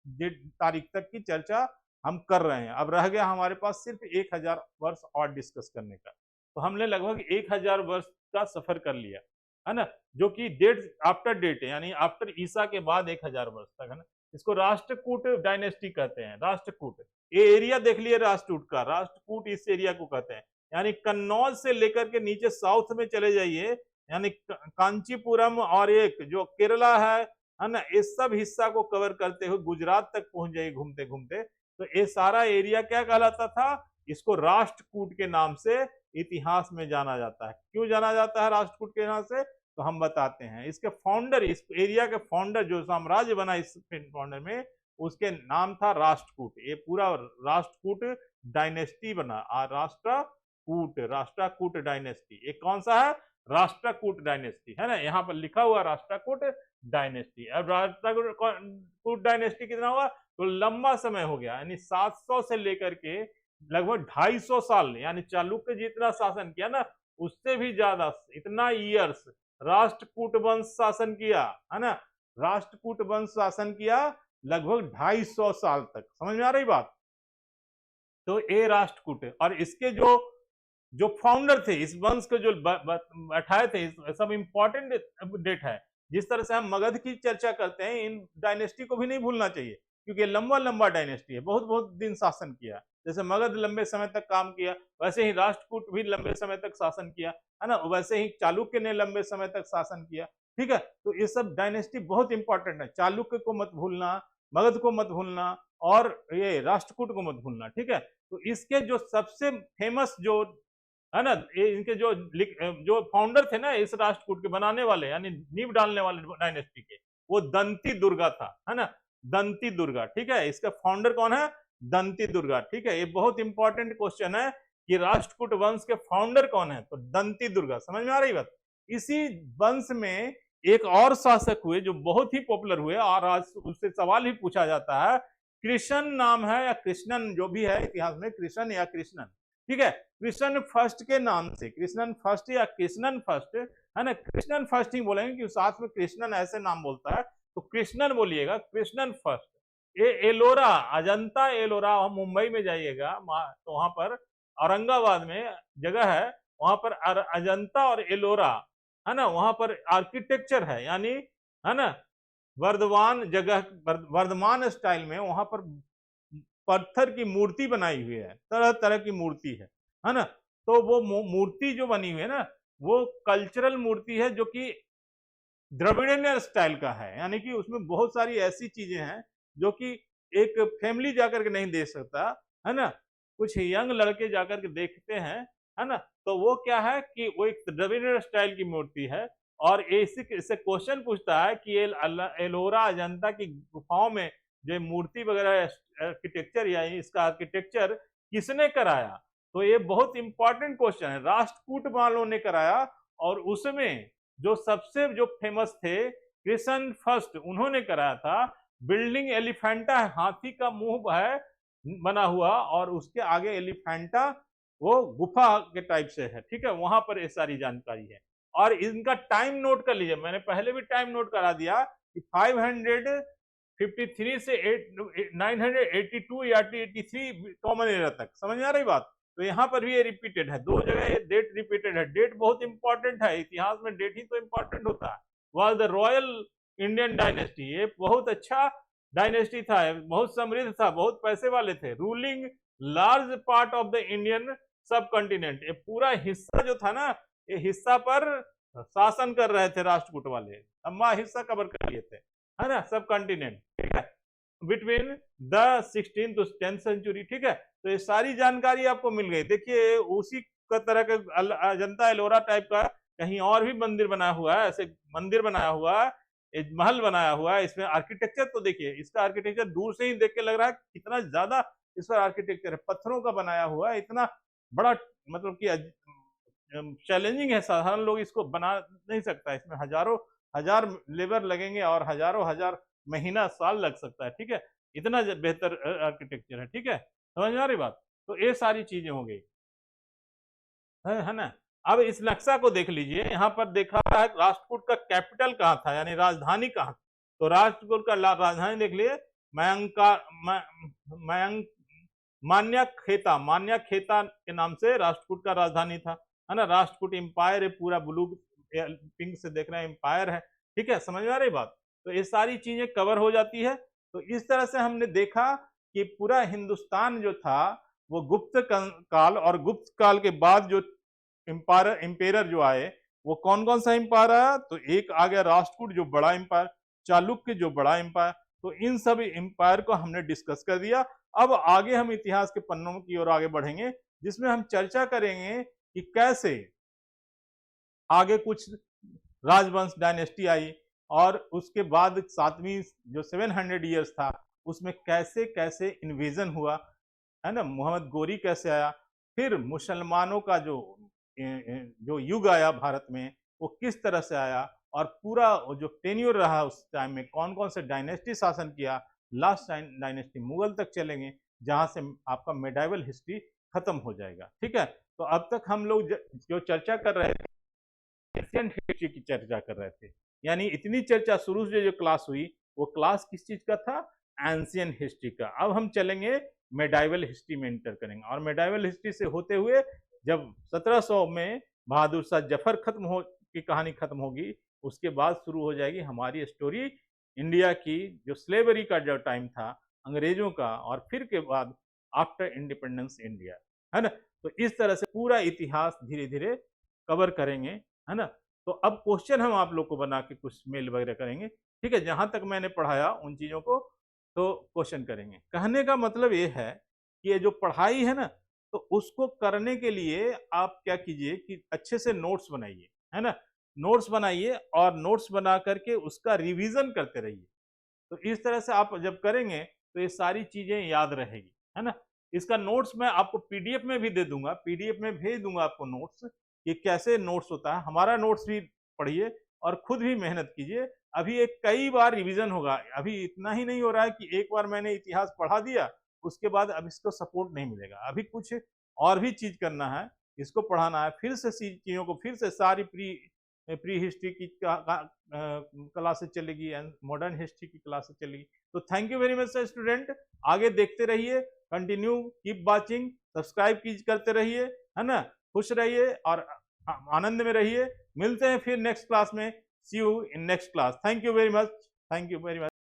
तारीख तक की चर्चा हम कर रहे हैं। अब रह गया हमारे पास सिर्फ 1000 वर्ष और डिस्कस करने का। तो हमने लगभग 1000 वर्ष का सफर कर लिया, है ना, जो कि डेट आफ्टर डेट है, यानी आफ्टर ईसा के बाद 1000 वर्ष तक, है ना। इसको राष्ट्रकूट डायनेस्टी कहते हैं। राष्ट्रकूट, ये एरिया देख लिए राष्ट्रकूट का, राष्ट्रकूट इस एरिया को कहते हैं। यानी कन्नौज से लेकर के नीचे साउथ में चले जाइए, यानी कांचीपुरम और एक जो केरला है ना, इस सब हिस्सा को कवर करते हुए गुजरात तक पहुंच जाइए घूमते घूमते, तो ये सारा एरिया क्या कहलाता था? इसको राष्ट्रकूट के नाम से इतिहास में जाना जाता है। क्यों जाना जाता है राष्ट्रकूट के नाम से? तो हम बताते हैं। इसके फाउंडर, इस एरिया के फाउंडर, जो साम्राज्य बना इस फाउंडर में, उसके नाम था राष्ट्रकूट। ये पूरा राष्ट्रकूट डायनेस्टी बना, राष्ट्रकूट डायनेस्टी। ये कौन सा है? राष्ट्रकूट डायनेस्टी, है ना, यहाँ पर लिखा हुआ राष्ट्रकूट डायनेस्टी। अब राष्ट्रकूट डायनेस्टी कितना हुआ? तो लंबा समय हो गया, यानी 700 से लेकर के लगभग 250 साल, यानी चालुक्य जितना शासन किया ना, उससे भी ज्यादा, इतना ईयर्स राष्ट्रकूट वंश शासन किया, है ना। राष्ट्रकूट वंश शासन किया लगभग 250 साल तक। समझ में आ रही बात? तो ये राष्ट्रकूट है। और इसके जो जो फाउंडर थे, इस वंश के जो बैठाए थे, सब इंपॉर्टेंट डेट है। जिस तरह से हम मगध की चर्चा करते हैं, इन डायनेस्टी को भी नहीं भूलना चाहिए, क्योंकि लंबा लंबा डायनेस्टी है, बहुत बहुत दिन शासन किया। जैसे मगध लंबे समय तक काम किया, वैसे ही राष्ट्रकूट भी लंबे समय तक शासन किया, है ना। वैसे ही चालुक्य ने लंबे समय तक शासन किया, ठीक है। तो ये सब डायनेस्टी बहुत इंपॉर्टेंट है। चालुक्य को मत भूलना, मगध को मत भूलना, और ये राष्ट्रकूट को मत भूलना, ठीक है। तो इसके जो सबसे फेमस जो है ना, इनके जो फाउंडर थे ना इस राष्ट्रकूट के बनाने वाले, यानी नींव डालने वाले डायनेस्टी के, वो दंती दुर्गा था, है ना। दंती दुर्गा, ठीक है। इसका फाउंडर कौन है? दंती दुर्गा, ठीक है। ये बहुत इंपॉर्टेंट क्वेश्चन है कि राष्ट्रकूट वंश के फाउंडर कौन है? तो दंती दुर्गा। समझ में आ रही बात? इसी वंश में एक और शासक हुए जो बहुत ही पॉपुलर हुए, और आज उससे सवाल ही पूछा जाता है। कृष्ण नाम है, या कृष्णन, जो भी है इतिहास में, कृष्ण या कृष्णन, ठीक है। कृष्ण फर्स्ट के नाम से, कृष्णन फर्स्ट या कृष्णन फर्स्ट, है ना। कृष्णन फर्स्ट ही बोलेंगे, क्योंकि साथ में कृष्णन ऐसे नाम बोलता है, तो कृष्णन बोलिएगा, कृष्णन फर्स्ट। ये एलोरा, अजंता एलोरा, मुंबई में जाइएगा तो वहां पर औरंगाबाद में जगह है, वहां पर अजंता और एलोरा, है ना, वहां पर आर्किटेक्चर है, यानी, है ना, वर्धमान जगह, वर्धमान स्टाइल में वहां पर पत्थर की मूर्ति बनाई हुई है, तरह तरह की मूर्ति है ना। तो वो मूर्ति जो बनी हुई है ना, वो कल्चरल मूर्ति है, जो कि द्रविड़ियन स्टाइल का है, यानी कि उसमें बहुत सारी ऐसी चीजें हैं जो कि एक फैमिली जाकर के नहीं देख सकता, है ना। कुछ यंग लड़के जाकर के देखते हैं, है ना। तो वो क्या है कि वो एक द्रविड़ियन स्टाइल की मूर्ति है, और इससे क्वेश्चन पूछता है कि एलोरा अजंता की गुफाओं में जो मूर्ति वगैरह आर्किटेक्चर, या इसका आर्किटेक्चर किसने कराया? तो ये बहुत इंपॉर्टेंट क्वेश्चन है। राष्ट्रकूट वालों ने कराया, और उसमें जो सबसे जो फेमस थे, कृष्ण फर्स्ट, उन्होंने कराया था। बिल्डिंग एलिफेंटा, हाथी का मुंह है बना हुआ, और उसके आगे एलिफेंटा वो गुफा के टाइप से है, ठीक है। वहां पर ये सारी जानकारी है। और इनका टाइम नोट कर लीजिए, मैंने पहले भी टाइम नोट करा दिया कि 553 से 982 या 83 कॉमन एरा तक। समझ में आ रही बात? तो यहाँ पर भी ये रिपीटेड है, दो जगह ये डेट रिपीटेड है। डेट बहुत इंपॉर्टेंट है, इतिहास में डेट ही तो इंपॉर्टेंट होता है। Was the royal Indian dynasty, ये बहुत अच्छा डायनेस्टी था, बहुत समृद्ध था, बहुत पैसे वाले थे, ruling large part of the Indian सब कॉन्टिनेंट। ये पूरा हिस्सा जो था ना, ये हिस्सा पर शासन कर रहे थे राष्ट्रकूट वाले, लंबा हिस्सा कवर कर लिए थे, है ना, सब कॉन्टिनेंट, ठीक है, between the 16th to 10th century, ठीक है। तो ये सारी जानकारी आपको मिल गई। देखिए उसी का तरह का अजंता एलोरा टाइप का कहीं और भी मंदिर बनाया हुआ है, ऐसे मंदिर बनाया हुआ है, एक महल बनाया हुआ है। इसमें आर्किटेक्चर तो देखिए, इसका आर्किटेक्चर दूर से ही देख के लग रहा है कितना ज्यादा इस पर आर्किटेक्चर है, पत्थरों का बनाया हुआ है, इतना बड़ा, मतलब कि चैलेंजिंग है, साधारण लोग इसको बना नहीं सकता। इसमें हजारों हजार लेबर लगेंगे, और हजारों हजार महीना साल लग सकता है, ठीक है, इतना बेहतर आर्किटेक्चर है, ठीक है, समझ में आ रही बात। तो ये सारी चीजें हो गई, है ना। अब इस नक्शा को देख लीजिए, यहाँ पर देखा है राष्ट्रकूट का कैपिटल कहाँ था, यानी राजधानी कहाँ, तो राष्ट्रकूट का राजधानी देख लिए मयंका मयंक मान्या खेता के नाम से राष्ट्रकूट का राजधानी था, है ना। राष्ट्रकूट एम्पायर है, पूरा ब्लू पिंक से देख रहे हैं एम्पायर है, ठीक है, समझ में आ रही बात। तो ये सारी चीजें कवर हो जाती है। तो इस तरह से हमने देखा कि पूरा हिंदुस्तान जो था वो गुप्त काल और गुप्त काल के बाद जो एम्पायर जो आए वो कौन कौन सा एम्पायर आया, तो एक आ गया राष्ट्रकूट जो बड़ा एम्पायर, चालुक्य जो बड़ा एम्पायर, तो इन सब एम्पायर को हमने डिस्कस कर दिया। अब आगे हम इतिहास के पन्नों की ओर आगे बढ़ेंगे, जिसमें हम चर्चा करेंगे कि कैसे आगे कुछ राजवंश डायनेस्टी आई और उसके बाद सातवीं जो 700 ईयर्स था उसमें कैसे कैसे इन्वेजन हुआ, है ना, मोहम्मद गोरी कैसे आया, फिर मुसलमानों का जो युग आया भारत में वो किस तरह से आया, और पूरा जो टेन्योर रहा उस टाइम में कौन कौन से डायनेस्टी शासन किया, लास्ट डायनेस्टी मुगल तक चलेंगे, जहां से आपका मेडाइवल हिस्ट्री खत्म हो जाएगा, ठीक है। तो अब तक हम लोग जो चर्चा कर रहे थे एशियंट हिस्ट्री की चर्चा कर रहे थे, यानी इतनी चर्चा शुरू से जो क्लास हुई वो क्लास किस चीज का था, एंशियंट हिस्ट्री का। अब हम चलेंगे मेडाइवल हिस्ट्री में एंटर करेंगे, और मेडाइवल हिस्ट्री से होते हुए जब 1700 में बहादुर शाह जफर खत्म हो की कहानी खत्म होगी, उसके बाद शुरू हो जाएगी हमारी स्टोरी इंडिया की, जो स्लेवरी का जो टाइम था अंग्रेजों का, और फिर के बाद आफ्टर इंडिपेंडेंस इंडिया, है ना। तो इस तरह से पूरा इतिहास धीरे धीरे कवर करेंगे, है ना। तो अब क्वेश्चन हम आप लोग को बना के कुछ मेल वगैरह करेंगे, ठीक है, जहां तक मैंने पढ़ाया उन चीजों को तो क्वेश्चन करेंगे। कहने का मतलब ये है कि ये जो पढ़ाई है ना, तो उसको करने के लिए आप क्या कीजिए कि अच्छे से नोट्स बनाइए, है ना, नोट्स बनाइए और नोट्स बना करके उसका रिवीजन करते रहिए। तो इस तरह से आप जब करेंगे तो ये सारी चीजें याद रहेगी, है ना। इसका नोट्स मैं आपको पीडीएफ में भी दे दूंगा, पीडीएफ में भेज दूंगा आपको नोट्स, कि कैसे नोट्स होता है। हमारा नोट्स भी पढ़िए और खुद भी मेहनत कीजिए। अभी एक कई बार रिवीजन होगा, अभी इतना ही नहीं हो रहा है कि एक बार मैंने इतिहास पढ़ा दिया उसके बाद अब इसको सपोर्ट नहीं मिलेगा, अभी कुछ और भी चीज करना है, इसको पढ़ाना है, फिर से चीजों को फिर से सारी प्री हिस्ट्री की क्लासेस चलेगी एंड मॉडर्न हिस्ट्री की क्लासेस चलेगी। तो thank you very much student, आगे देखते रहिए, कंटिन्यू कीप वाचिंग, सब्सक्राइब करते रहिए, है ना, खुश रहिए और आनंद में रहिए। मिलते हैं फिर नेक्स्ट क्लास में, see you in next class. Thank you very much, thank you very much.